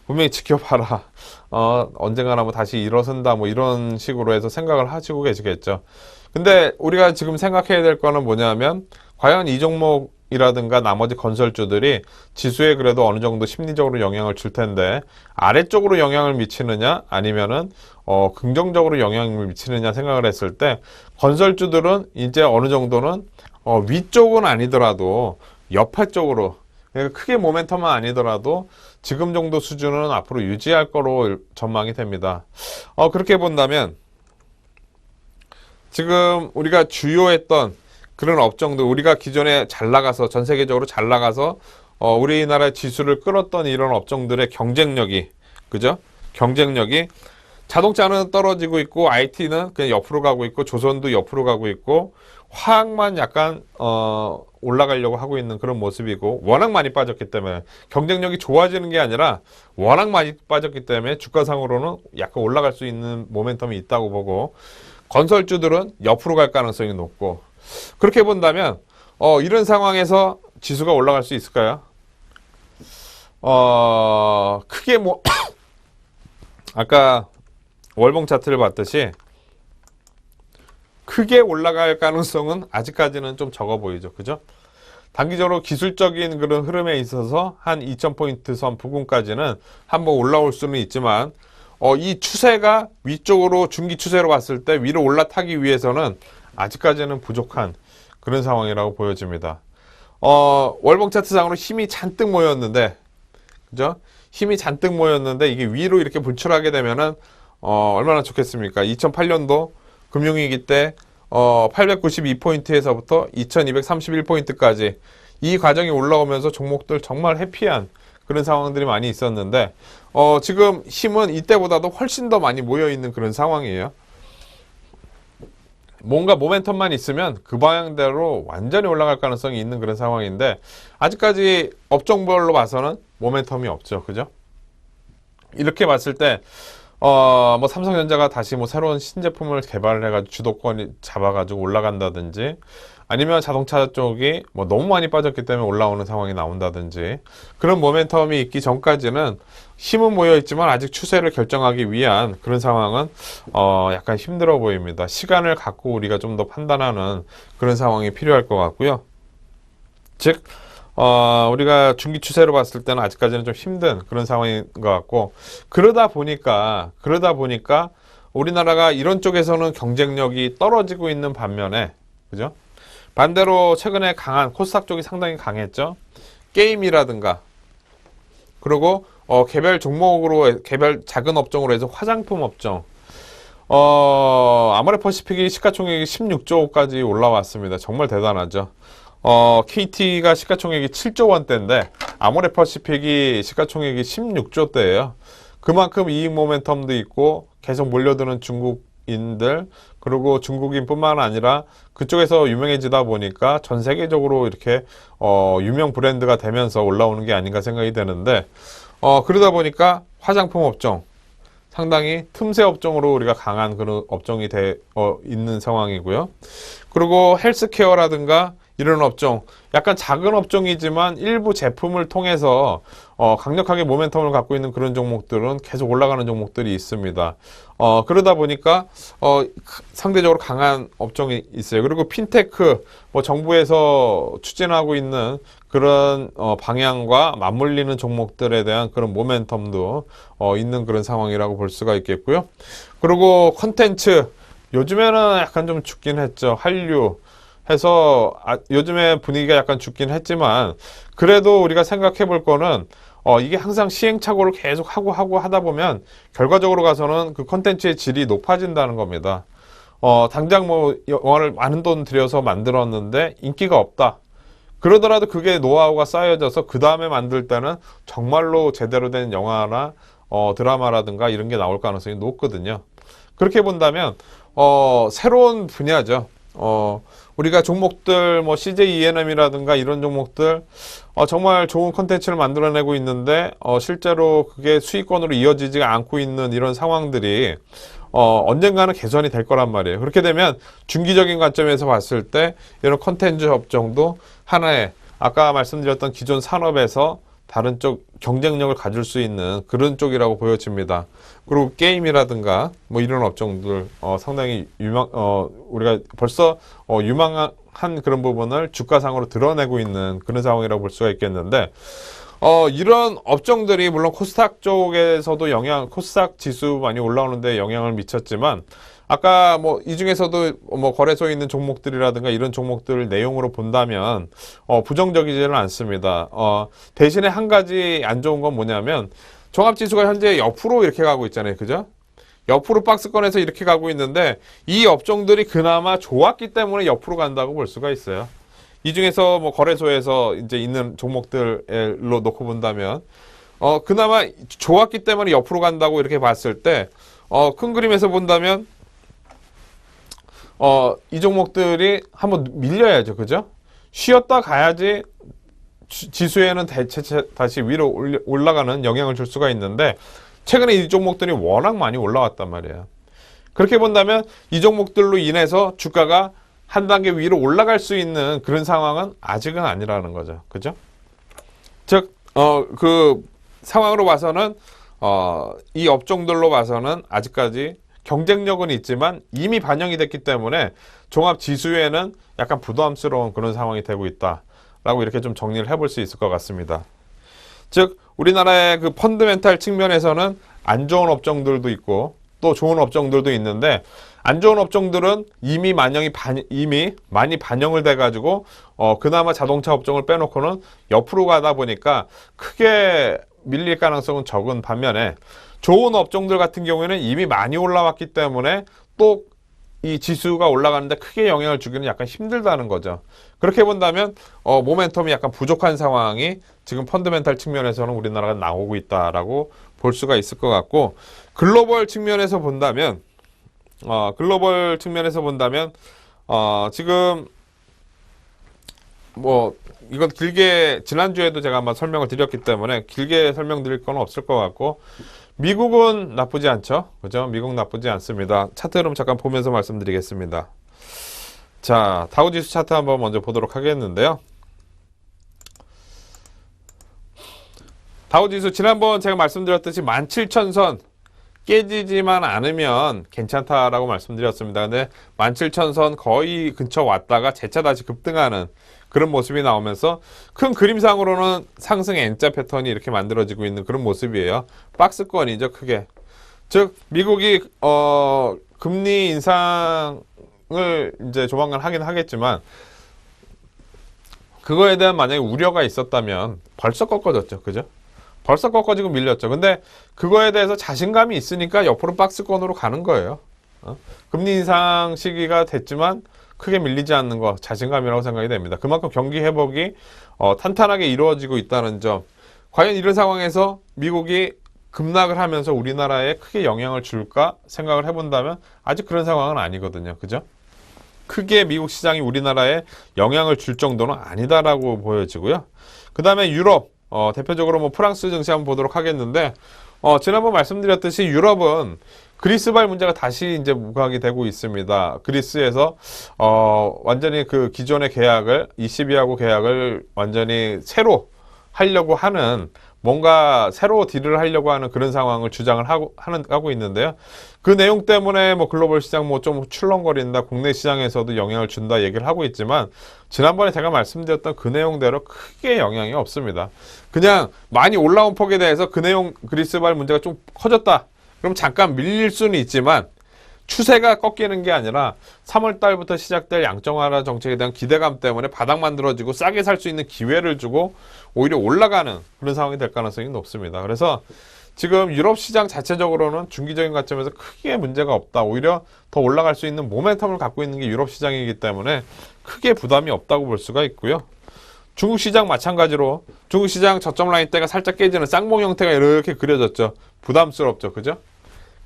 분명히 지켜봐라. 언젠가나 뭐 다시 일어선다. 뭐 이런 식으로 해서 생각을 하시고 계시겠죠. 근데 우리가 지금 생각해야 될 거는 뭐냐면, 과연 이 종목이라든가 나머지 건설주들이 지수에 그래도 어느 정도 심리적으로 영향을 줄 텐데, 아래쪽으로 영향을 미치느냐, 아니면은, 긍정적으로 영향을 미치느냐 생각을 했을 때, 건설주들은 이제 어느 정도는, 위쪽은 아니더라도, 옆에 쪽으로, 그러니까 크게 모멘텀은 아니더라도, 지금 정도 수준은 앞으로 유지할 거로 전망이 됩니다. 그렇게 본다면, 지금 우리가 주요했던 그런 업종들, 우리가 기존에 잘 나가서, 전 세계적으로 잘 나가서 우리나라의 지수를 끌었던 이런 업종들의 경쟁력이, 그죠? 경쟁력이, 자동차는 떨어지고 있고, IT는 그냥 옆으로 가고 있고, 조선도 옆으로 가고 있고, 화학만 약간 올라가려고 하고 있는 그런 모습이고, 워낙 많이 빠졌기 때문에 경쟁력이 좋아지는 게 아니라 워낙 많이 빠졌기 때문에 주가상으로는 약간 올라갈 수 있는 모멘텀이 있다고 보고, 건설주들은 옆으로 갈 가능성이 높고, 그렇게 본다면 이런 상황에서 지수가 올라갈 수 있을까요? 크게 뭐 아까 월봉 차트를 봤듯이 크게 올라갈 가능성은 아직까지는 좀 적어 보이죠. 그죠? 단기적으로 기술적인 그런 흐름에 있어서 한 2000포인트 선 부근까지는 한번 올라올 수는 있지만, 이 추세가 위쪽으로 중기 추세로 봤을 때 위로 올라타기 위해서는 아직까지는 부족한 그런 상황이라고 보여집니다. 월봉 차트상으로 힘이 잔뜩 모였는데, 그죠? 힘이 잔뜩 모였는데 이게 위로 이렇게 불출하게 되면은 얼마나 좋겠습니까? 2008년도 금융위기 때 892포인트에서부터 2231포인트까지 이 과정이 올라오면서 종목들 정말 해피한 그런 상황들이 많이 있었는데, 지금 힘은 이때보다도 훨씬 더 많이 모여있는 그런 상황이에요. 뭔가 모멘텀만 있으면 그 방향대로 완전히 올라갈 가능성이 있는 그런 상황인데, 아직까지 업종별로 봐서는 모멘텀이 없죠. 그죠? 이렇게 봤을 때, 뭐 삼성전자가 다시 뭐 새로운 신제품을 개발을 해가지고 주도권이 잡아가지고 올라간다든지, 아니면 자동차 쪽이 뭐 너무 많이 빠졌기 때문에 올라오는 상황이 나온다든지, 그런 모멘텀이 있기 전까지는 힘은 모여 있지만 아직 추세를 결정하기 위한 그런 상황은 약간 힘들어 보입니다. 시간을 갖고 우리가 좀 더 판단하는 그런 상황이 필요할 것 같고요. 즉 우리가 중기 추세로 봤을 때는 아직까지는 좀 힘든 그런 상황인 것 같고, 그러다 보니까 우리나라가 이런 쪽에서는 경쟁력이 떨어지고 있는 반면에, 그죠? 반대로 최근에 강한 코스닥 쪽이 상당히 강했죠. 게임이라든가, 그리고 개별 종목으로, 개별 작은 업종으로 해서 화장품 업종, 아모레퍼시픽이 시가총액이 16조까지 올라왔습니다. 정말 대단하죠. KT가 시가총액이 7조 원대인데 아모레퍼시픽이 시가총액이 16조대예요. 그만큼 이익 모멘텀도 있고 계속 몰려드는 중국인들, 그리고 중국인뿐만 아니라 그쪽에서 유명해지다 보니까 전 세계적으로 이렇게 유명 브랜드가 되면서 올라오는 게 아닌가 생각이 되는데, 그러다 보니까 화장품 업종 상당히 틈새 업종으로 우리가 강한 그런 업종이 있는 상황이고요. 그리고 헬스케어라든가 이런 업종, 약간 작은 업종이지만 일부 제품을 통해서 강력하게 모멘텀을 갖고 있는 그런 종목들은 계속 올라가는 종목들이 있습니다. 그러다 보니까 상대적으로 강한 업종이 있어요. 그리고 핀테크, 뭐 정부에서 추진하고 있는 그런 방향과 맞물리는 종목들에 대한 그런 모멘텀도 있는 그런 상황이라고 볼 수가 있겠고요. 그리고 컨텐츠, 요즘에는 약간 좀 죽긴 했죠. 한류 해서 요즘에 분위기가 약간 죽긴 했지만, 그래도 우리가 생각해 볼 거는 이게 항상 시행착오를 계속 하고 하다 보면 결과적으로 가서는 그 컨텐츠의 질이 높아진다는 겁니다. 당장 뭐 영화를 많은 돈 들여서 만들었는데 인기가 없다. 그러더라도 그게 노하우가 쌓여져서 그 다음에 만들 때는 정말로 제대로 된 영화나 드라마라든가 이런 게 나올 가능성이 높거든요. 그렇게 본다면 새로운 분야죠. 우리가 종목들 뭐 CJ ENM이라든가 이런 종목들 정말 좋은 컨텐츠를 만들어내고 있는데 실제로 그게 수익권으로 이어지지가 않고 있는 이런 상황들이 언젠가는 개선이 될 거란 말이에요. 그렇게 되면 중기적인 관점에서 봤을 때 이런 컨텐츠 업종도 하나의 아까 말씀드렸던 기존 산업에서 다른 쪽 경쟁력을 가질 수 있는 그런 쪽이라고 보여집니다. 그리고 게임이라든가 뭐 이런 업종들 상당히 우리가 벌써 유망한 그런 부분을 주가상으로 드러내고 있는 그런 상황이라고 볼 수가 있겠는데, 이런 업종들이 물론 코스닥 쪽에서도 코스닥 지수 많이 올라오는데 영향을 미쳤지만, 아까 뭐 이 중에서도 뭐 거래소에 있는 종목들이라든가 이런 종목들 내용으로 본다면 부정적이지는 않습니다. 대신에 한 가지 안 좋은 건 뭐냐면 종합지수가 현재 옆으로 이렇게 가고 있잖아요. 그죠? 옆으로 박스권에서 이렇게 가고 있는데 이 업종들이 그나마 좋았기 때문에 옆으로 간다고 볼 수가 있어요. 이 중에서 뭐 거래소에서 이제 있는 종목들로 놓고 본다면 그나마 좋았기 때문에 옆으로 간다고 이렇게 봤을 때 큰 그림에서 본다면 이 종목들이 한번 밀려야죠. 그죠? 쉬었다 가야지 지수에는 다시 위로 올라가는 영향을 줄 수가 있는데, 최근에 이 종목들이 워낙 많이 올라왔단 말이에요. 그렇게 본다면 이 종목들로 인해서 주가가 한 단계 위로 올라갈 수 있는 그런 상황은 아직은 아니라는 거죠. 그죠? 즉, 그 상황으로 봐서는, 이 업종들로 봐서는 아직까지 경쟁력은 있지만 이미 반영이 됐기 때문에 종합 지수에는 약간 부담스러운 그런 상황이 되고 있다라고 이렇게 좀 정리를 해볼 수 있을 것 같습니다. 즉, 우리나라의 그 펀드멘탈 측면에서는 안 좋은 업종들도 있고 또 좋은 업종들도 있는데, 안 좋은 업종들은 이미 많이 반영을 돼가지고 그나마 자동차 업종을 빼놓고는 옆으로 가다 보니까 크게 밀릴 가능성은 적은 반면에, 좋은 업종들 같은 경우에는 이미 많이 올라왔기 때문에 또 이 지수가 올라가는데 크게 영향을 주기는 약간 힘들다는 거죠. 그렇게 본다면 모멘텀이 약간 부족한 상황이 지금 펀드멘탈 측면에서는 우리나라가 나오고 있다라고 볼 수가 있을 것 같고, 글로벌 측면에서 본다면 지금 뭐 이건 길게 지난주에도 제가 한번 설명을 드렸기 때문에 길게 설명드릴 건 없을 것 같고, 미국은 나쁘지 않죠. 그죠? 미국 나쁘지 않습니다. 차트 흐름 잠깐 보면서 말씀드리겠습니다. 자, 다우지수 차트 한번 먼저 보도록 하겠는데요. 다우지수 지난번 제가 말씀드렸듯이 17,000선 깨지지만 않으면 괜찮다라고 말씀드렸습니다. 근데 17,000선 거의 근처 왔다가 재차 다시 급등하는 그런 모습이 나오면서 큰 그림상으로는 상승 N자 패턴이 이렇게 만들어지고 있는 그런 모습이에요. 박스권이죠, 크게. 즉, 미국이 금리 인상을 이제 조만간 하긴 하겠지만, 그거에 대한 만약에 우려가 있었다면 벌써 꺾어졌죠. 그죠? 벌써 꺾어지고 밀렸죠. 근데 그거에 대해서 자신감이 있으니까 옆으로 박스권으로 가는 거예요. 금리 인상 시기가 됐지만 크게 밀리지 않는 거 자신감이라고 생각이 됩니다. 그만큼 경기 회복이 탄탄하게 이루어지고 있다는 점. 과연 이런 상황에서 미국이 급락을 하면서 우리나라에 크게 영향을 줄까 생각을 해본다면 아직 그런 상황은 아니거든요. 그죠? 크게 미국 시장이 우리나라에 영향을 줄 정도는 아니다라고 보여지고요. 그 다음에 유럽, 대표적으로 뭐 프랑스 증시 한번 보도록 하겠는데, 지난번 말씀드렸듯이 유럽은 그리스발 문제가 다시 이제 부각이 되고 있습니다. 그리스에서 완전히 그 기존의 계약을 ECB하고 계약을 완전히 새로 하려고 하는, 뭔가 새로 딜을 하려고 하는 그런 상황을 주장을 하고 있는데요. 그 내용 때문에 뭐 글로벌 시장 뭐 좀 출렁거린다, 국내 시장에서도 영향을 준다 얘기를 하고 있지만, 지난번에 제가 말씀드렸던 그 내용대로 크게 영향이 없습니다. 그냥 많이 올라온 폭에 대해서 그 내용, 그리스발 문제가 좀 커졌다, 그럼 잠깐 밀릴 수는 있지만 추세가 꺾이는 게 아니라 3월 달부터 시작될 양적 완화 정책에 대한 기대감 때문에 바닥 만들어지고 싸게 살 수 있는 기회를 주고 오히려 올라가는 그런 상황이 될 가능성이 높습니다. 그래서 지금 유럽 시장 자체적으로는 중기적인 관점에서 크게 문제가 없다, 오히려 더 올라갈 수 있는 모멘텀을 갖고 있는 게 유럽 시장이기 때문에 크게 부담이 없다고 볼 수가 있고요. 중국 시장 마찬가지로 중국 시장 저점 라인대가 살짝 깨지는 쌍봉 형태가 이렇게 그려졌죠. 부담스럽죠, 그죠?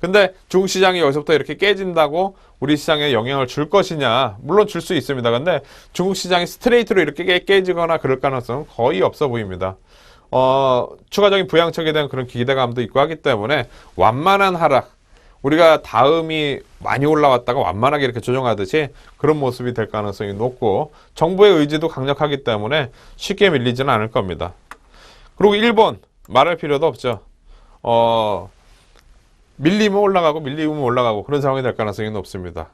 근데 중국 시장이 여기서부터 이렇게 깨진다고 우리 시장에 영향을 줄 것이냐? 물론 줄 수 있습니다. 근데 중국 시장이 스트레이트로 이렇게 깨지거나 그럴 가능성은 거의 없어 보입니다. 추가적인 부양책에 대한 그런 기대감도 있고 하기 때문에 완만한 하락, 우리가 다음이 많이 올라왔다가 완만하게 이렇게 조정하듯이 그런 모습이 될 가능성이 높고, 정부의 의지도 강력하기 때문에 쉽게 밀리지는 않을 겁니다. 그리고 일본 말할 필요도 없죠. 밀리면 올라가고 밀리면 올라가고 그런 상황이 될 가능성이 높습니다.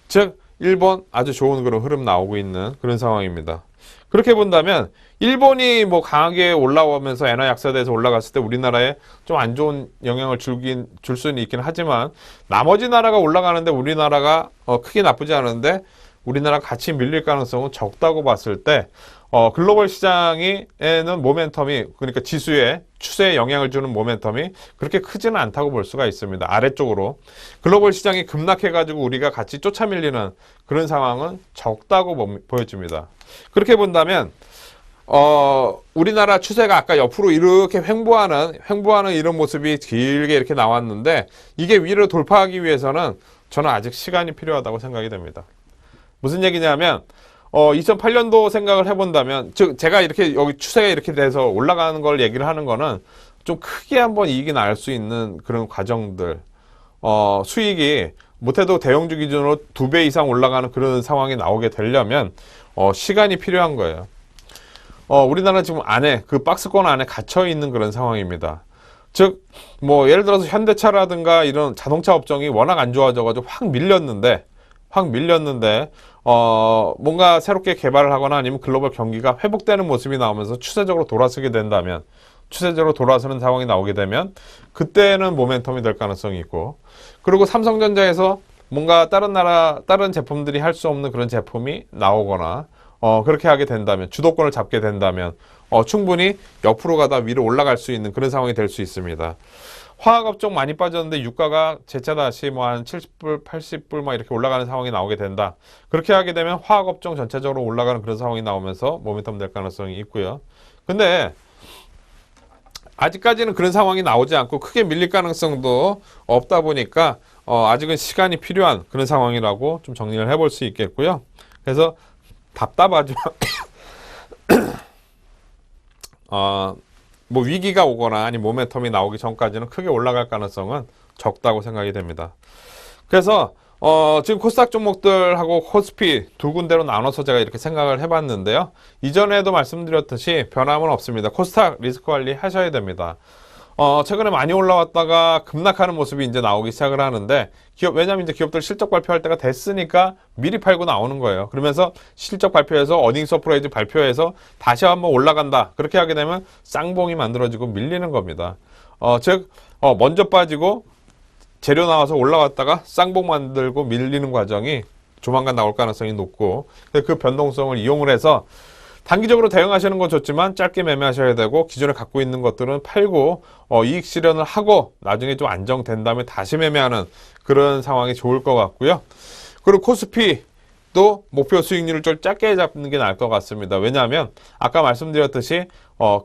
즉 일본 아주 좋은 그런 흐름 나오고 있는 그런 상황입니다. 그렇게 본다면 일본이 뭐 강하게 올라오면서 엔화 약세돼서 올라갔을 때 우리나라에 좀 안 좋은 영향을 줄 수는 있긴 하지만, 나머지 나라가 올라가는데 우리나라가 크게 나쁘지 않은데 우리나라가 같이 밀릴 가능성은 적다고 봤을 때, 글로벌 시장에는 모멘텀이, 그러니까 지수에 추세에 영향을 주는 모멘텀이 그렇게 크지는 않다고 볼 수가 있습니다. 아래쪽으로 글로벌 시장이 급락해가지고 우리가 같이 쫓아밀리는 그런 상황은 적다고 보여집니다. 그렇게 본다면 우리나라 추세가 아까 옆으로 이렇게 횡보하는 이런 모습이 길게 이렇게 나왔는데, 이게 위로 돌파하기 위해서는 저는 아직 시간이 필요하다고 생각이 됩니다. 무슨 얘기냐면 2008년도 생각을 해본다면, 즉 제가 이렇게 여기 추세가 이렇게 돼서 올라가는 걸 얘기를 하는 거는 좀 크게 한번 이익이 날 수 있는 그런 과정들, 수익이 못해도 대형주 기준으로 2배 이상 올라가는 그런 상황이 나오게 되려면 시간이 필요한 거예요. 우리나라는 지금 안에, 그 박스권 안에 갇혀 있는 그런 상황입니다. 즉 뭐 예를 들어서 현대차라든가 이런 자동차 업종이 워낙 안 좋아져가지고 확 밀렸는데 뭔가 새롭게 개발을 하거나 아니면 글로벌 경기가 회복되는 모습이 나오면서 추세적으로 돌아서게 된다면, 추세적으로 돌아서는 상황이 나오게 되면 그때는 모멘텀이 될 가능성이 있고, 그리고 삼성전자에서 뭔가 다른 제품들이 할 수 없는 그런 제품이 나오거나 그렇게 하게 된다면, 주도권을 잡게 된다면 충분히 옆으로 가다 위로 올라갈 수 있는 그런 상황이 될 수 있습니다. 화학업종 많이 빠졌는데 유가가 재차 다시 뭐 한 70불, 80불 막 이렇게 올라가는 상황이 나오게 된다. 그렇게 하게 되면 화학업종 전체적으로 올라가는 그런 상황이 나오면서 모멘텀 될 가능성이 있고요. 근데 아직까지는 그런 상황이 나오지 않고 크게 밀릴 가능성도 없다 보니까 아직은 시간이 필요한 그런 상황이라고 좀 정리를 해볼 수 있겠고요. 그래서 답답하지만 뭐 위기가 오거나 아니 모멘텀이 나오기 전까지는 크게 올라갈 가능성은 적다고 생각이 됩니다. 그래서 지금 코스닥 종목들하고 코스피 두 군데로 나눠서 제가 이렇게 생각을 해봤는데요. 이전에도 말씀드렸듯이 변함은 없습니다. 코스닥 리스크 관리 하셔야 됩니다. 최근에 많이 올라왔다가 급락하는 모습이 이제 나오기 시작을 하는데, 왜냐면 이제 기업들 실적 발표할 때가 됐으니까 미리 팔고 나오는 거예요. 그러면서 실적 발표해서 어닝 서프라이즈 발표해서 다시 한번 올라간다, 그렇게 하게 되면 쌍봉이 만들어지고 밀리는 겁니다. 즉 먼저 빠지고 재료 나와서 올라왔다가 쌍봉 만들고 밀리는 과정이 조만간 나올 가능성이 높고, 그 변동성을 이용을 해서 단기적으로 대응하시는 건 좋지만 짧게 매매하셔야 되고, 기존에 갖고 있는 것들은 팔고 이익 실현을 하고 나중에 좀 안정된 다음에 다시 매매하는 그런 상황이 좋을 것 같고요. 그리고 코스피도 목표 수익률을 좀 작게 잡는 게 나을 것 같습니다. 왜냐하면 아까 말씀드렸듯이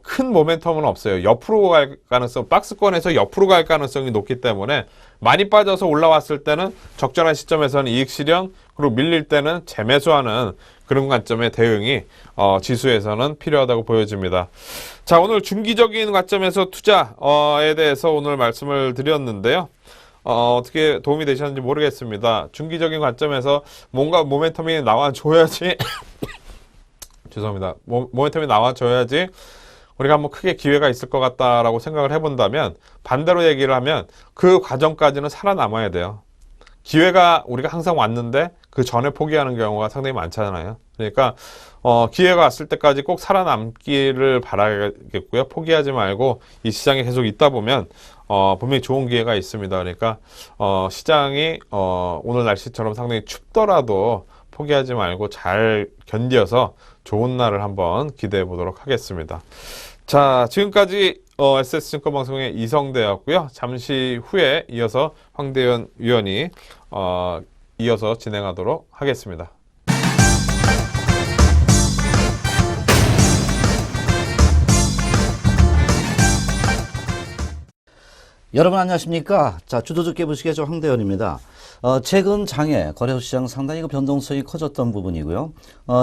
큰 모멘텀은 없어요. 옆으로 갈 가능성, 박스권에서 옆으로 갈 가능성이 높기 때문에 많이 빠져서 올라왔을 때는 적절한 시점에서는 이익 실현, 그리고 밀릴 때는 재매수하는 그런 관점의 대응이 지수에서는 필요하다고 보여집니다. 자, 오늘 중기적인 관점에서 투자에 대해서 오늘 말씀을 드렸는데요. 어떻게 도움이 되셨는지 모르겠습니다. 중기적인 관점에서 뭔가 모멘텀이 나와줘야지 죄송합니다. 모멘텀이 나와줘야지 우리가 한번 크게 기회가 있을 것 같다라고 생각을 해본다면, 반대로 얘기를 하면 그 과정까지는 살아남아야 돼요. 기회가 우리가 항상 왔는데 그 전에 포기하는 경우가 상당히 많잖아요. 그러니까 기회가 왔을 때까지 꼭 살아남기를 바라겠고요. 포기하지 말고 이 시장에 계속 있다 보면 분명히 좋은 기회가 있습니다. 그러니까 시장이 오늘 날씨처럼 상당히 춥더라도 포기하지 말고 잘 견뎌서 좋은 날을 한번 기대해 보도록 하겠습니다. 자, 지금까지 SS증권방송의 이성대였고요. 잠시 후에 이어서 황대현 위원이 이어서 진행하도록 하겠습니다. 여러분 안녕하십니까? 자, 주도적 깨보시기의 저 황대현입니다. 최근 장에 거래소 시장 상당히 그 변동성이 커졌던 부분이고요.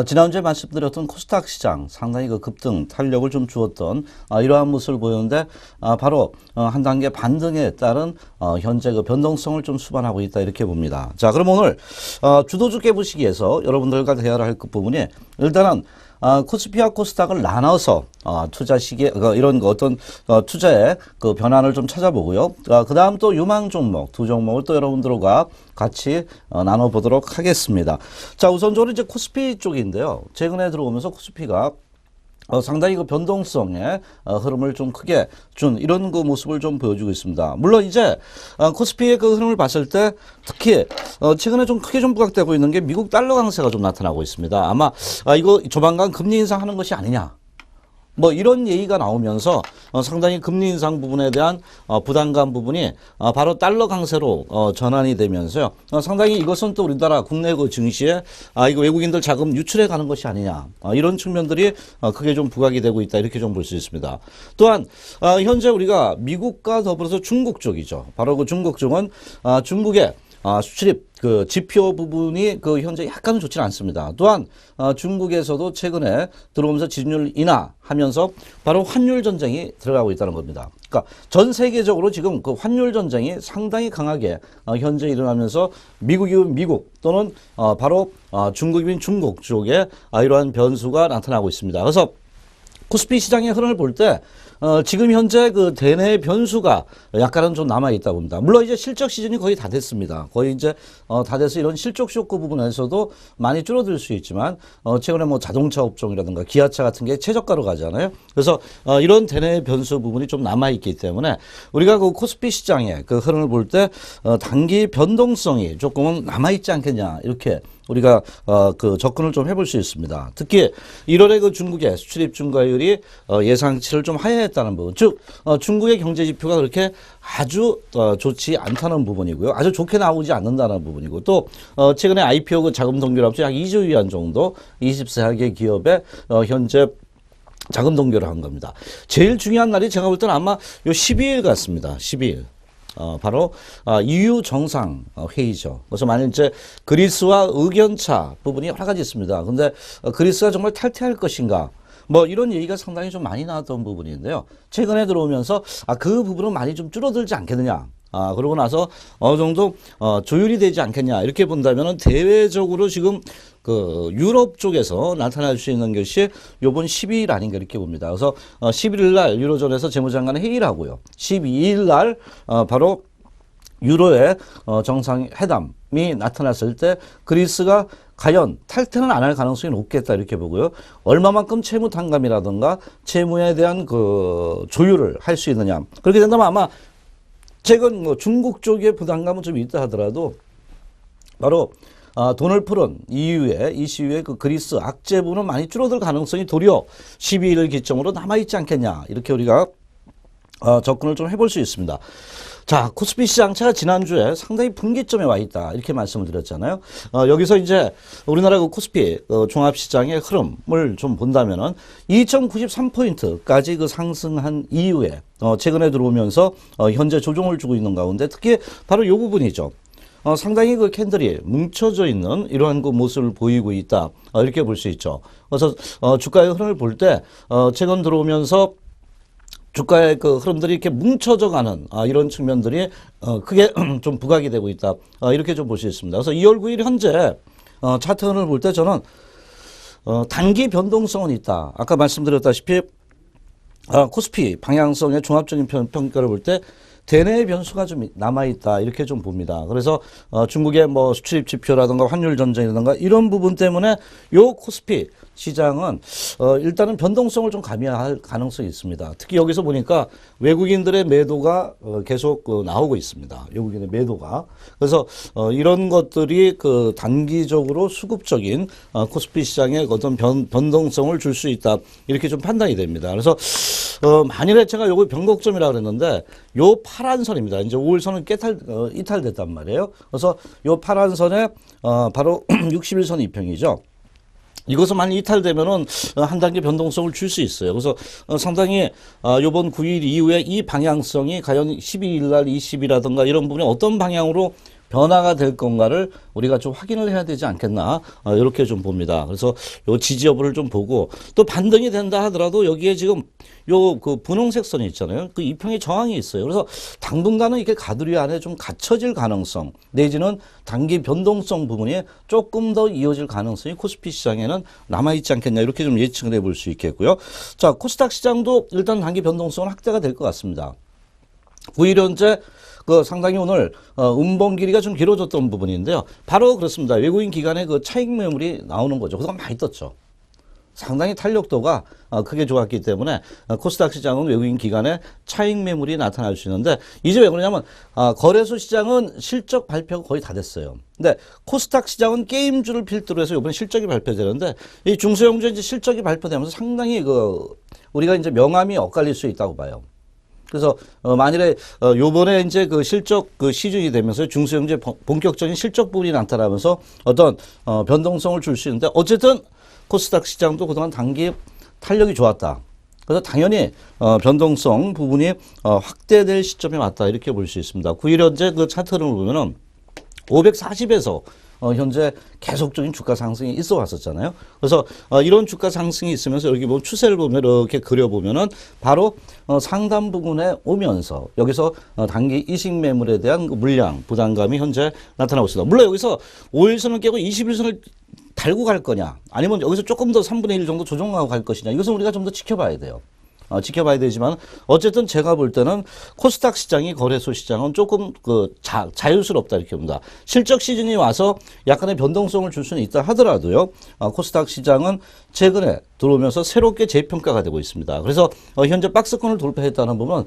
지난주에 말씀드렸던 코스닥 시장 상당히 그 급등 탄력을 좀 주었던 이러한 모습을 보였는데, 바로 한 단계 반등에 따른 현재 그 변동성을 좀 수반하고 있다 이렇게 봅니다. 자, 그럼 오늘 주도적 깨보시기에서 여러분들과 대화를 할 그 부분이, 일단은 코스피와 코스닥을 나눠서 투자 시기에 이런 어떤 투자의 그 변화를 좀 찾아보고요. 그 다음 또 유망 종목 두 종목을 또 여러분들과 같이 나눠보도록 하겠습니다. 자, 우선적으로 이제 코스피 쪽인데요. 최근에 들어오면서 코스피가 상당히 그 변동성의 흐름을 좀 크게 준 이런 그 모습을 좀 보여주고 있습니다. 물론 이제 코스피의 그 흐름을 봤을 때 특히 최근에 좀 크게 좀 부각되고 있는 게 미국 달러 강세가 좀 나타나고 있습니다. 아마 이거 조만간 금리 인상하는 것이 아니냐, 뭐 이런 얘기가 나오면서 상당히 금리 인상 부분에 대한 부담감 부분이 바로 달러 강세로 전환이 되면서요. 상당히 이것은 또 우리나라 국내 그 증시에 이거 외국인들 자금 유출해 가는 것이 아니냐, 이런 측면들이 크게 좀 부각이 되고 있다 이렇게 좀 볼 수 있습니다. 또한 현재 우리가 미국과 더불어서 중국 쪽이죠. 바로 그 중국 쪽은 중국의 수출입 그 지표 부분이 그 현재 약간은 좋지는 않습니다. 또한 중국에서도 최근에 들어오면서 지준율 인하하면서 바로 환율 전쟁이 들어가고 있다는 겁니다. 그러니까 전 세계적으로 지금 그 환율 전쟁이 상당히 강하게 현재 일어나면서 미국이면 미국 또는 바로 중국이면 중국 쪽에 이러한 변수가 나타나고 있습니다. 그래서 코스피 시장의 흐름을 볼 때 지금 현재 그 대내 변수가 약간은 좀 남아 있다 봅니다. 물론 이제 실적 시즌이 거의 다 됐습니다. 거의 이제 다 돼서 이런 실적 쇼크 부분에서도 많이 줄어들 수 있지만 최근에 뭐 자동차 업종이라든가 기아차 같은 게 최저가로 가잖아요. 그래서 이런 대내 변수 부분이 좀 남아 있기 때문에 우리가 그 코스피 시장의 그 흐름을 볼 때 단기 변동성이 조금은 남아 있지 않겠냐 이렇게 우리가 그 접근을 좀 해볼 수 있습니다. 특히 1월에 그 중국의 수출입 증가율이 예상치를 좀 하회했다는 부분, 즉 중국의 경제 지표가 그렇게 아주 좋지 않다는 부분이고요. 아주 좋게 나오지 않는다는 부분이고, 또 최근에 IPO 그 자금 동결 합치 약 2조 위안 정도 24개 기업에 현재 자금 동결을 한 겁니다. 제일 중요한 날이 제가 볼 때는 아마 요 12일 같습니다. 12일. 바로 EU 정상 회의죠. 그래서 만약 이제 그리스와 의견차 부분이 여러 가지 있습니다. 근데 그리스가 정말 탈퇴할 것인가, 뭐 이런 얘기가 상당히 좀 많이 나왔던 부분인데요. 최근에 들어오면서 그 부분은 많이 좀 줄어들지 않겠느냐. 그러고 나서 어느 정도 조율이 되지 않겠냐 이렇게 본다면은 대외적으로 지금 그 유럽 쪽에서 나타날 수 있는 것이 요번 12일 아닌가 이렇게 봅니다. 그래서 11일 날 유로존에서 재무장관 회의를 하고요. 12일 날 바로 유로의 정상회담이 나타났을 때 그리스가 과연 탈퇴는 안 할 가능성이 높겠다 이렇게 보고요. 얼마만큼 채무 탕감이라든가 채무에 대한 그 조율을 할 수 있느냐. 그렇게 된다면 아마 최근 뭐 중국 쪽의 부담감은 좀 있다 하더라도 바로 돈을 푸른 ECU의 그 그리스 악재분은 많이 줄어들 가능성이 도리어 12일을 기점으로 남아있지 않겠냐 이렇게 우리가 접근을 좀 해볼 수 있습니다. 자, 코스피 시장차가 지난주에 상당히 분기점에 와 있다 이렇게 말씀을 드렸잖아요. 여기서 이제 우리나라 그 코스피 종합시장의 흐름을 좀 본다면은 2093포인트까지 그 상승한 이후에 최근에 들어오면서 현재 조정을 주고 있는 가운데 특히 바로 이 부분이죠. 상당히 그 캔들이 뭉쳐져 있는 이러한 그 모습을 보이고 있다 이렇게 볼 수 있죠. 그래서 주가의 흐름을 볼 때 최근 들어오면서 주가의 그 흐름들이 이렇게 뭉쳐져 가는 이런 측면들이 크게 좀 부각이 되고 있다. 이렇게 좀 볼 수 있습니다. 그래서 2월 9일 현재 차트를 볼 때 저는 단기 변동성은 있다. 아까 말씀드렸다시피 코스피 방향성의 종합적인 평가를 볼 때 대내의 변수가 좀 남아있다. 이렇게 좀 봅니다. 그래서 중국의 뭐 수출입 지표라든가 환율 전쟁이라든가 이런 부분 때문에 요 코스피 시장은 일단은 변동성을 좀 가미할 가능성이 있습니다. 특히 여기서 보니까 외국인들의 매도가 계속 나오고 있습니다. 외국인의 매도가. 그래서 이런 것들이 그 단기적으로 수급적인 코스피 시장에 어떤 변동성을 줄 수 있다. 이렇게 좀 판단이 됩니다. 그래서 만일에 제가 요거 변곡점이라고 그랬는데 요 파란 선입니다. 이제 5일선은 이탈됐단 말이에요. 그래서 요 파란 선에 바로 60일선 이평이죠. 이것은 만약 이탈되면은 한 단계 변동성을 줄 수 있어요. 그래서 상당히 요번 9일 이후에 이 방향성이 과연 12일 날 20이라든가 이런 부분이 어떤 방향으로 변화가 될 건가를 우리가 좀 확인을 해야 되지 않겠나 이렇게 좀 봅니다. 그래서 요 지지 여부를 좀 보고 또 반등이 된다 하더라도 여기에 지금 요 그 분홍색 선이 있잖아요. 그 이평의 저항이 있어요. 그래서 당분간은 이렇게 가두리 안에 좀 갇혀질 가능성 내지는 단기 변동성 부분이 조금 더 이어질 가능성이 코스피 시장에는 남아있지 않겠냐 이렇게 좀 예측을 해볼 수 있겠고요. 자, 코스닥 시장도 일단 단기 변동성은 확대가 될 것 같습니다. 9일 현재 상당히 오늘 음봉 길이가 좀 길어졌던 부분인데요. 바로 그렇습니다. 외국인 기관의 그 차익 매물이 나오는 거죠. 그동안 많이 떴죠. 상당히 탄력도가 크게 좋았기 때문에 코스닥 시장은 외국인 기관의 차익 매물이 나타날 수 있는데 이제 왜 그러냐면 거래소 시장은 실적 발표가 거의 다 됐어요. 근데 코스닥 시장은 게임주를 필두로 해서 이번에 실적이 발표되는데 이 중소형주 이제 실적이 발표되면서 상당히 우리가 이제 명암이 엇갈릴 수 있다고 봐요. 그래서 만일에 요번에 이제 그 실적 시즌이 되면서 중소형주의 본격적인 실적 부분이 나타나면서 어떤 변동성을 줄 수 있는데 어쨌든 코스닥 시장도 그동안 단기 탄력이 좋았다. 그래서 당연히 변동성 부분이 확대될 시점에 왔다 이렇게 볼 수 있습니다. 9일 현재 그 차트를 보면은 540에서 현재 계속적인 주가 상승이 있어 왔었잖아요. 그래서 이런 주가 상승이 있으면서 여기 뭐 추세를 보면 이렇게 그려보면은 바로 상단 부분에 오면서 여기서 단기 이식 매물에 대한 그 물량 부담감이 현재 나타나고 있습니다. 물론 여기서 5일선을 깨고 21선을 달고 갈 거냐 아니면 여기서 조금 더 3분의 1 정도 조정하고 갈 것이냐 이것은 우리가 좀 더 지켜봐야 돼요. 지켜봐야 되지만 어쨌든 제가 볼 때는 코스닥 시장이 거래소 시장은 조금 자유스럽다 이렇게 봅니다. 실적 시즌이 와서 약간의 변동성을 줄 수는 있다 하더라도요. 코스닥 시장은 최근에 들어오면서 새롭게 재평가가 되고 있습니다. 그래서 현재 박스권을 돌파했다는 부분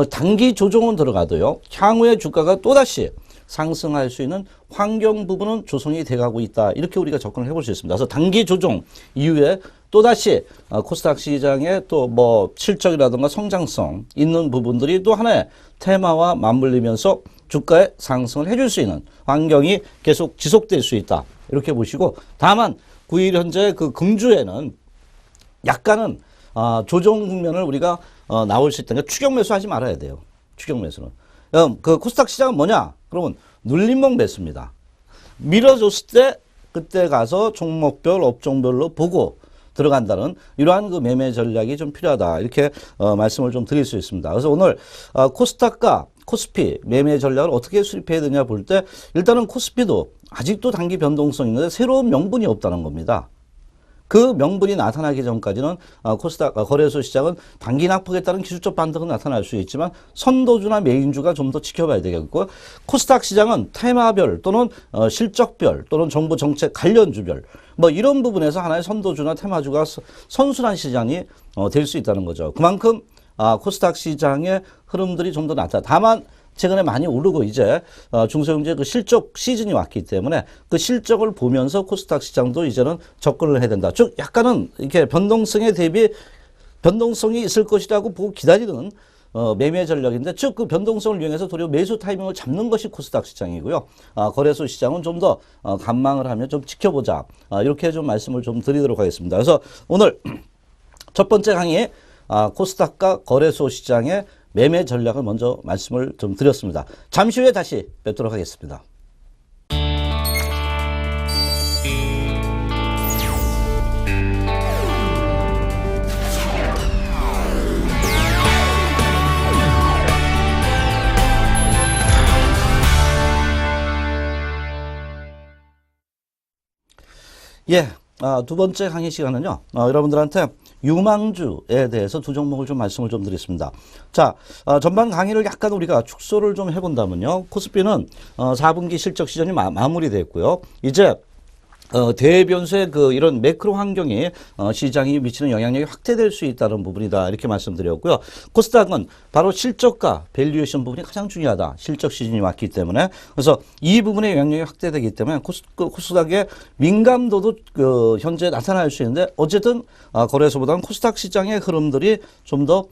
단기 조정은 들어가도요. 향후에 주가가 또다시 상승할 수 있는 환경 부분은 조성이 돼가고 있다. 이렇게 우리가 접근을 해볼 수 있습니다. 그래서 단기 조정 이후에 또다시 코스닥 시장의 또 뭐 실적이라든가 성장성 있는 부분들이 또 하나의 테마와 맞물리면서 주가의 상승을 해줄 수 있는 환경이 계속 지속될 수 있다. 이렇게 보시고 다만 9일 현재 그 금주에는 약간은 조정 국면을 우리가 나올 수 있다니까 추격 매수하지 말아야 돼요. 추격 매수는. 그 코스닥 시장은 뭐냐? 그러면 눌림목 매수입니다. 밀어줬을 때 그때 가서 종목별 업종별로 보고 들어간다는 이러한 그 매매 전략이 좀 필요하다. 이렇게 말씀을 좀 드릴 수 있습니다. 그래서 오늘 코스닥과 코스피 매매 전략을 어떻게 수립해야 되냐 볼 때 일단은 코스피도 아직도 단기 변동성이 있는데 새로운 명분이 없다는 겁니다. 그 명분이 나타나기 전까지는 코스닥 거래소 시장은 단기 낙폭에 따른 기술적 반등은 나타날 수 있지만 선도주나 메인주가 좀 더 지켜봐야 되겠고 코스닥 시장은 테마별 또는 실적별 또는 정부 정책 관련주별 뭐 이런 부분에서 하나의 선도주나 테마주가 선순환 시장이 될 수 있다는 거죠. 그만큼 코스닥 시장의 흐름들이 좀 더 낫다. 다만 최근에 많이 오르고 이제 중소형주의 그 실적 시즌이 왔기 때문에 그 실적을 보면서 코스닥 시장도 이제는 접근을 해야 된다. 즉 약간은 이렇게 변동성에 대비 변동성이 있을 것이라고 보고 기다리는 매매 전략인데 즉 그 변동성을 이용해서 도리어 매수 타이밍을 잡는 것이 코스닥 시장이고요. 거래소 시장은 좀 더 관망을 하며 좀 지켜보자. 이렇게 좀 말씀을 좀 드리도록 하겠습니다. 그래서 오늘 첫 번째 강의 코스닥과 거래소 시장의 매매 전략을 먼저 말씀을 좀 드렸습니다. 잠시 후에 다시 뵙도록 하겠습니다. 예, 두 번째 강의 시간은요, 여러분들한테 유망주에 대해서 두 종목을 좀 말씀을 좀 드리겠습니다. 자, 전반 강의를 약간 우리가 축소를 좀 해본다면요, 코스피는 4분기 실적 시즌이 마무리됐고요. 이제 대변수의 이런 매크로 환경이 시장이 미치는 영향력이 확대될 수 있다는 부분이다. 이렇게 말씀드렸고요. 코스닥은 바로 실적과 밸류에이션 부분이 가장 중요하다. 실적 시즌이 왔기 때문에. 그래서 이 부분의 영향력이 확대되기 때문에 코스닥의 민감도도 현재 나타날 수 있는데 어쨌든 거래소보다는 코스닥 시장의 흐름들이 좀 더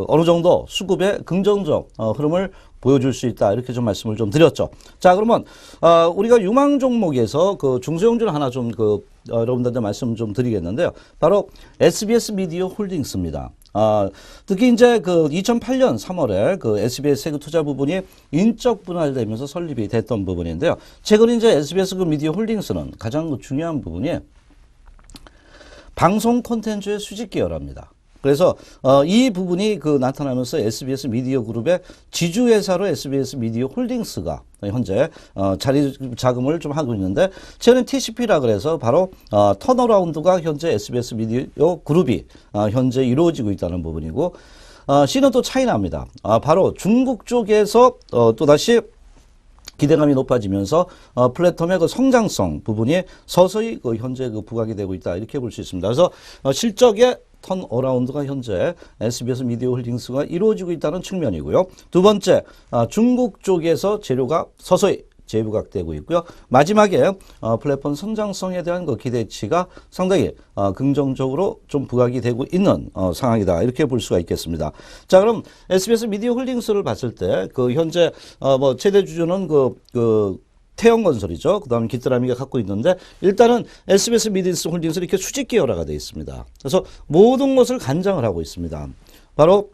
어느 정도 수급의 긍정적 흐름을 보여줄 수 있다. 이렇게 좀 말씀을 좀 드렸죠. 자, 그러면, 우리가 유망 종목에서 중소형주를 하나 좀 여러분들한테 말씀 좀 드리겠는데요. 바로 SBS 미디어 홀딩스입니다. 특히 이제 2008년 3월에 SBS 세그 투자 부분이 인적 분할되면서 설립이 됐던 부분인데요. 최근 이제 SBS 미디어 홀딩스는 가장 중요한 부분이 방송 콘텐츠의 수직 계열화입니다. 그래서 이 부분이 나타나면서 SBS 미디어 그룹의 지주회사로 SBS 미디어 홀딩스가 현재 자금을 좀 하고 있는데 최근 TCP라 그래서 바로 턴어라운드가 현재 SBS 미디어 그룹이 현재 이루어지고 있다는 부분이고 C는 또 차이나입니다. 바로 중국 쪽에서 또다시 기대감이 높아지면서 플랫폼의 성장성 부분이 서서히 현재 부각이 되고 있다. 이렇게 볼 수 있습니다. 그래서 실적의 턴어라운드가 현재 SBS 미디어 홀딩스가 이루어지고 있다는 측면이고요. 두 번째, 중국 쪽에서 재료가 서서히 재부각되고 있고요. 마지막에 플랫폼 성장성에 대한 기대치가 상당히 긍정적으로 좀 부각이 되고 있는 상황이다. 이렇게 볼 수가 있겠습니다. 자, 그럼 SBS 미디어 홀딩스를 봤을 때 현재 최대 주주는 태영건설이죠. 그 다음에 기트라미가 갖고 있는데 일단은 SBS 미디어 홀딩스는 이렇게 수직 계열화가 되어 있습니다. 그래서 모든 것을 간장을 하고 있습니다. 바로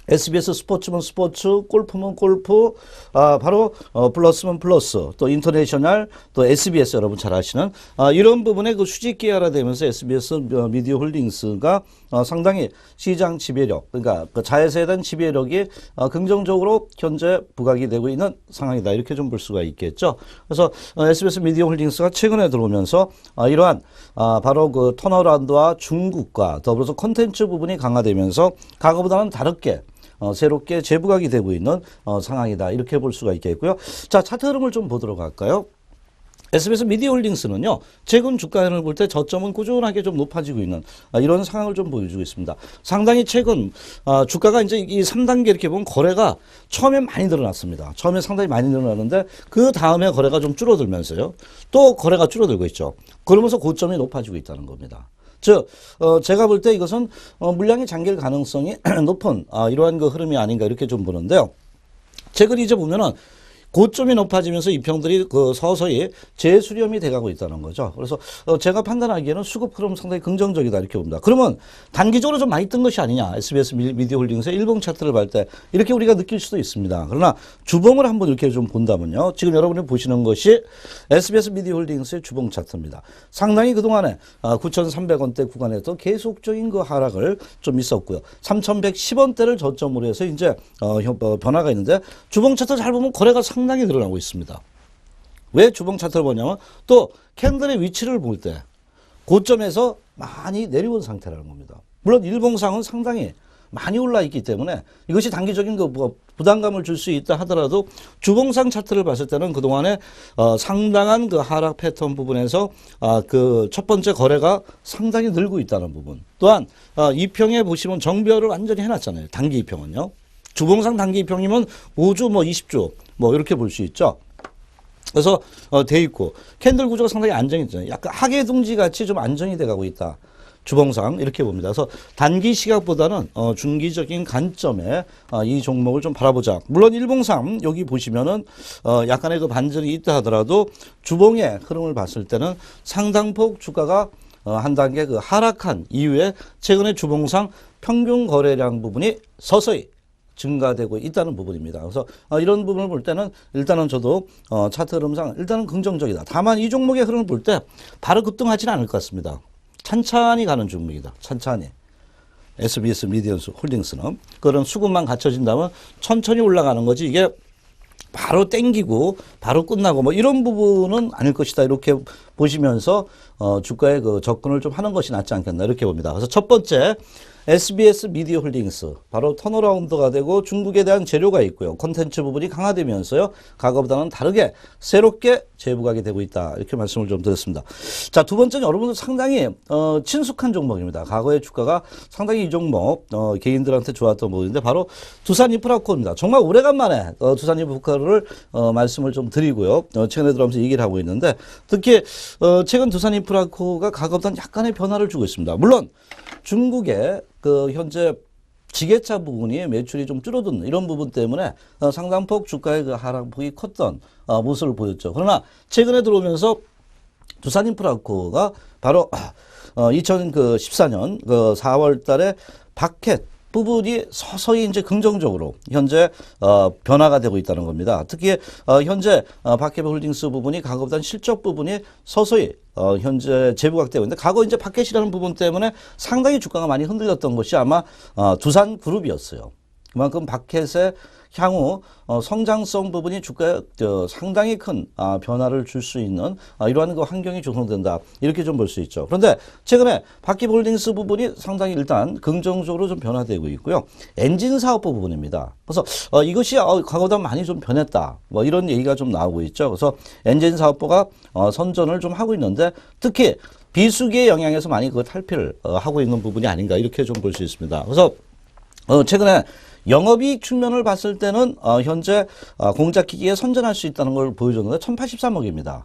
SBS 스포츠면 스포츠, 골프면 골프, 바로 플러스면 플러스, 또 인터내셔널, 또 SBS 여러분 잘 아시는 이런 부분에 수직 계열화되면서 SBS 미디어 홀딩스가 상당히 시장 지배력, 그러니까 자회사에 대한 지배력이 긍정적으로 현재 부각이 되고 있는 상황이다. 이렇게 좀 볼 수가 있겠죠. 그래서 SBS 미디어 홀딩스가 최근에 들어오면서 이러한 바로 턴어라운드와 중국과 더불어서 콘텐츠 부분이 강화되면서 과거보다는 다르게 새롭게 재부각이 되고 있는 상황이다. 이렇게 볼 수가 있겠고요. 자, 차트 흐름을 좀 보도록 할까요? SBS 미디어 홀딩스는요, 최근 주가를 볼 때 저점은 꾸준하게 좀 높아지고 있는 이런 상황을 좀 보여주고 있습니다. 상당히 최근 주가가 이제 이 3단계 이렇게 보면 거래가 처음에 많이 늘어났습니다. 처음에 상당히 많이 늘어났는데 그 다음에 거래가 좀 줄어들면서요, 또 거래가 줄어들고 있죠. 그러면서 고점이 높아지고 있다는 겁니다. 즉, 제가 볼 때 이것은 물량이 잠길 가능성이 높은 이러한 흐름이 아닌가 이렇게 좀 보는데요. 최근 이제 보면은 고점이 높아지면서 이평들이 서서히 재수렴이 돼가고 있다는 거죠. 그래서 제가 판단하기에는 수급 흐름 상당히 긍정적이다 이렇게 봅니다. 그러면 단기적으로 좀 많이 뜬 것이 아니냐, SBS 미디어 홀딩스의 일봉 차트를 볼 때 이렇게 우리가 느낄 수도 있습니다. 그러나 주봉을 한번 이렇게 좀 본다면요, 지금 여러분이 보시는 것이 SBS 미디어 홀딩스의 주봉 차트입니다. 상당히 그동안에 9,300원대 구간에서 계속적인 하락을 좀 있었고요. 3,110원대를 저점으로 해서 이제 변화가 있는데 주봉 차트 잘 보면 거래가 상당히 늘어나고 있습니다. 왜 주봉 차트를 보냐면 또 캔들의 위치를 볼 때 고점에서 많이 내려온 상태라는 겁니다. 물론 일봉상은 상당히 많이 올라 있기 때문에 이것이 단기적인 부담감을 줄 수 있다 하더라도 주봉상 차트를 봤을 때는 그동안에 상당한 하락 패턴 부분에서 첫 번째 거래가 상당히 늘고 있다는 부분. 또한 이평에 보시면 정배열을 완전히 해놨잖아요. 단기 이평은요. 주봉상 단기 이평이면 5주 20주 이렇게 볼 수 있죠. 그래서 돼 있고 캔들 구조가 상당히 안정이 있잖아요. 약간 하계둥지 같이 좀 안정이 돼 가고 있다. 주봉상 이렇게 봅니다. 그래서 단기 시각보다는 중기적인 관점에 이 종목을 좀 바라보자. 물론 일봉상 여기 보시면은 약간의 반전이 있다 하더라도 주봉의 흐름을 봤을 때는 상당폭 주가가 한 단계 하락한 이후에 최근에 주봉상 평균 거래량 부분이 서서히 증가되고 있다는 부분입니다. 그래서 이런 부분을 볼 때는 일단은 저도 차트 흐름상 일단은 긍정적이다. 다만 이 종목의 흐름을 볼 때 바로 급등하지는 않을 것 같습니다. 찬찬히 가는 종목이다. 찬찬히. SBS 미디어 홀딩스는 그런 수급만 갖춰진다면 천천히 올라가는 거지 이게 바로 땡기고 바로 끝나고 뭐 이런 부분은 아닐 것이다. 이렇게 보시면서 주가의 그 접근을 좀 하는 것이 낫지 않겠나 이렇게 봅니다. 그래서 첫 번째 SBS 미디어 홀딩스 바로 턴어라운드가 되고 중국에 대한 재료가 있고요. 콘텐츠 부분이 강화되면서요. 과거보다는 다르게 새롭게 재부각이 되고 있다. 이렇게 말씀을 좀 드렸습니다. 자, 두 번째는 여러분들 상당히 친숙한 종목입니다. 과거의 주가가 상당히 이 종목 개인들한테 좋았던 부분인데 바로 두산인프라코입니다. 정말 오래간만에 두산인프라코를 말씀을 좀 드리고요. 최근에 들어오면서 얘기를 하고 있는데 특히 최근 두산인프라코가 과거보다는 약간의 변화를 주고 있습니다. 물론 중국의 그 현재 지게차 부분이 매출이 좀 줄어든 이런 부분 때문에 상당폭 주가의 그 하락폭이 컸던 모습을 보였죠. 그러나 최근에 들어오면서 두산인프라코가 바로 2014년 그 4월 달에 바켓 부분이 서서히 이제 긍정적으로 현재 변화가 되고 있다는 겁니다. 특히 현재 바켓홀딩스 부분이 과거보다는 실적 부분이 서서히 현재 재부각되고 있는데 과거 이제 바켓이라는 부분 때문에 상당히 주가가 많이 흔들렸던 것이 아마 두산그룹이었어요. 그만큼 바켓의 향후 성장성 부분이 주가에 상당히 큰 변화를 줄 수 있는 이러한 그 환경이 조성된다. 이렇게 좀 볼 수 있죠. 그런데 최근에 바퀴홀딩스 부분이 상당히 일단 긍정적으로 좀 변화되고 있고요. 엔진 사업부 부분입니다. 그래서 이것이 과거보다 많이 좀 변했다. 뭐 이런 얘기가 좀 나오고 있죠. 그래서 엔진 사업부가 선전을 좀 하고 있는데 특히 비수기의 영향에서 많이 그 탈피를 하고 있는 부분이 아닌가 이렇게 좀 볼 수 있습니다. 그래서 최근에 영업이익 측면을 봤을 때는 현재 공작기기에 선전할 수 있다는 걸 보여줬는데 1083억입니다.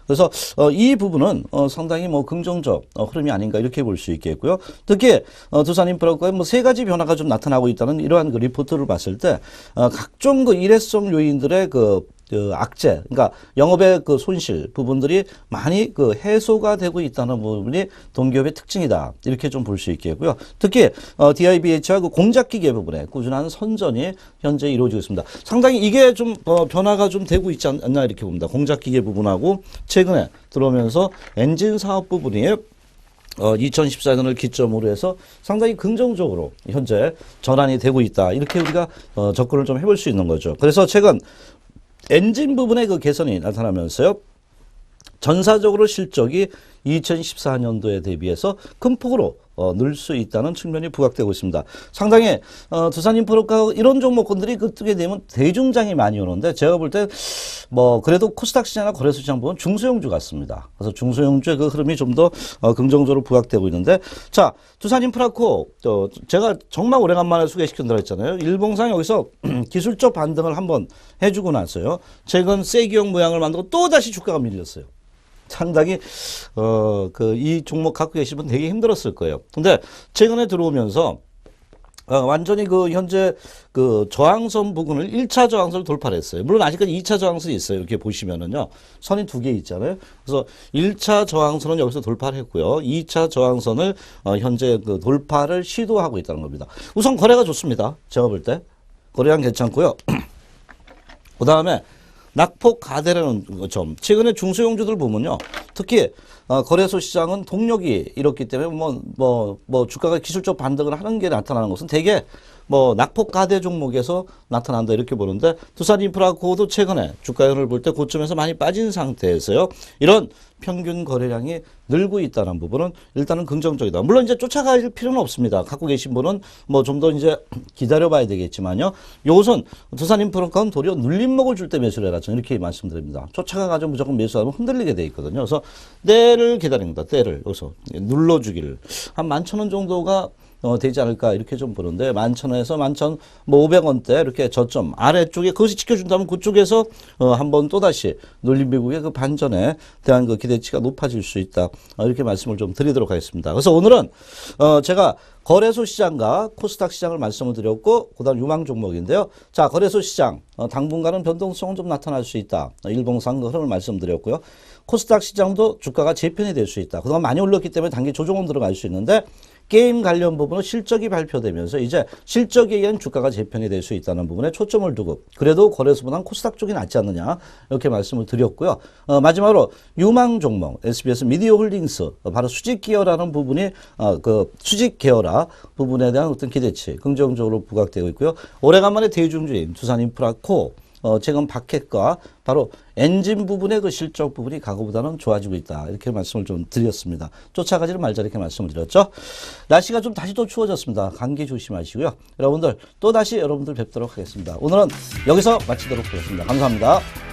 그래서 이 부분은 상당히 뭐 긍정적 흐름이 아닌가 이렇게 볼 수 있겠고요. 특히 두산인프라코에 뭐 세 가지 변화가 좀 나타나고 있다는 이러한 그 리포트를 봤을 때 각종 그 일회성 요인들의 그 악재, 그러니까 영업의 그 손실 부분들이 많이 그 해소가 되고 있다는 부분이 동기업의 특징이다. 이렇게 좀 볼 수 있겠고요. 특히 DIBH와 그 공작기계 부분에 꾸준한 선전이 현재 이루어지고 있습니다. 상당히 이게 좀 변화가 좀 되고 있지 않나 이렇게 봅니다. 공작기계 부분하고 최근에 들어오면서 엔진 사업 부분이 2014년을 기점으로 해서 상당히 긍정적으로 현재 전환이 되고 있다. 이렇게 우리가 접근을 좀 해볼 수 있는 거죠. 그래서 최근 엔진 부분의 그 개선이 나타나면서요. 전사적으로 실적이 2014년도에 대비해서 큰 폭으로 늘 수 있다는 측면이 부각되고 있습니다. 상당히 두산인프라코가 이런 종목군들이 뜨게 되면 대중장이 많이 오는데 제가 볼 때 뭐 그래도 코스닥 시장이나 거래소 시장 보면 중소형주 같습니다. 그래서 중소형주의 그 흐름이 좀 더 긍정적으로 부각되고 있는데 자 두산인프라코 제가 정말 오래간만에 소개시켜드렸 했잖아요. 일봉상 여기서 기술적 반등을 한번 해주고 나서요. 최근 세기형 모양을 만들고 또 다시 주가가 밀렸어요. 상당히 이 종목 갖고 계신 분 되게 힘들었을 거예요. 근데 최근에 들어오면서 완전히 그 현재 그 저항선 부분을 1차 저항선을 돌파를 했어요. 물론 아직까지 2차 저항선이 있어요. 이렇게 보시면은요. 선이 두 개 있잖아요. 그래서 1차 저항선은 여기서 돌파를 했고요. 2차 저항선을 현재 그 돌파를 시도하고 있다는 겁니다. 우선 거래가 좋습니다. 제가 볼 때. 거래량 괜찮고요. 그 다음에 낙폭 가대라는 점. 최근에 중소형주들 보면요. 특히 거래소 시장은 동력이 이렇기 때문에 뭐 주가가 기술적 반등을 하는 게 나타나는 것은 대개 뭐 낙폭 가대 종목에서 나타난다 이렇게 보는데 두산인프라코도 최근에 주가를 볼 때 고점에서 많이 빠진 상태에서요. 이런 평균 거래량이 늘고 있다는 부분은 일단은 긍정적이다. 물론 이제 쫓아갈 필요는 없습니다. 갖고 계신 분은 뭐 좀 더 이제 기다려봐야 되겠지만요. 요것은 두산인프라코는 도리어 눌림목을 줄 때 매수를 해라. 저는 이렇게 말씀드립니다. 쫓아가가지고 무조건 매수하면 흔들리게 돼 있거든요. 그래서 때를 기다립니다. 때를 여기서 눌러주기를 한 11,000원 정도가 되지 않을까 이렇게 좀 보는데 11,000원에서 11,500원대 이렇게 저점 아래쪽에 그것이 지켜준다면 그쪽에서 한번 또다시 눌림 미국의 그 반전에 대한 그 기대치가 높아질 수 있다 이렇게 말씀을 좀 드리도록 하겠습니다. 그래서 오늘은 제가 거래소 시장과 코스닥 시장을 말씀을 드렸고 그다음 유망 종목인데요. 자 거래소 시장 당분간은 변동성은 좀 나타날 수 있다. 일봉상 그 흐름을 말씀드렸고요. 코스닥 시장도 주가가 재편이 될 수 있다. 그동안 많이 올랐기 때문에 단기 조정은 들어갈 수 있는데 게임 관련 부분은 실적이 발표되면서 이제 실적에 의한 주가가 재편이 될 수 있다는 부분에 초점을 두고 그래도 거래소보다는 코스닥 쪽이 낫지 않느냐 이렇게 말씀을 드렸고요. 마지막으로 유망 종목 SBS 미디어 홀딩스 바로 수직 기어라는 부분이 그 수직 계열화 부분에 대한 어떤 기대치 긍정적으로 부각되고 있고요. 오래간만에 대중주인 두산인프라코 최근 박핵과 바로 엔진 부분의 그 실적 부분이 과거보다는 좋아지고 있다. 이렇게 말씀을 좀 드렸습니다. 쫓아가지는 말자 이렇게 말씀을 드렸죠. 날씨가 좀 다시 또 추워졌습니다. 감기 조심하시고요. 여러분들 또 다시 여러분들 뵙도록 하겠습니다. 오늘은 여기서 마치도록 하겠습니다. 감사합니다.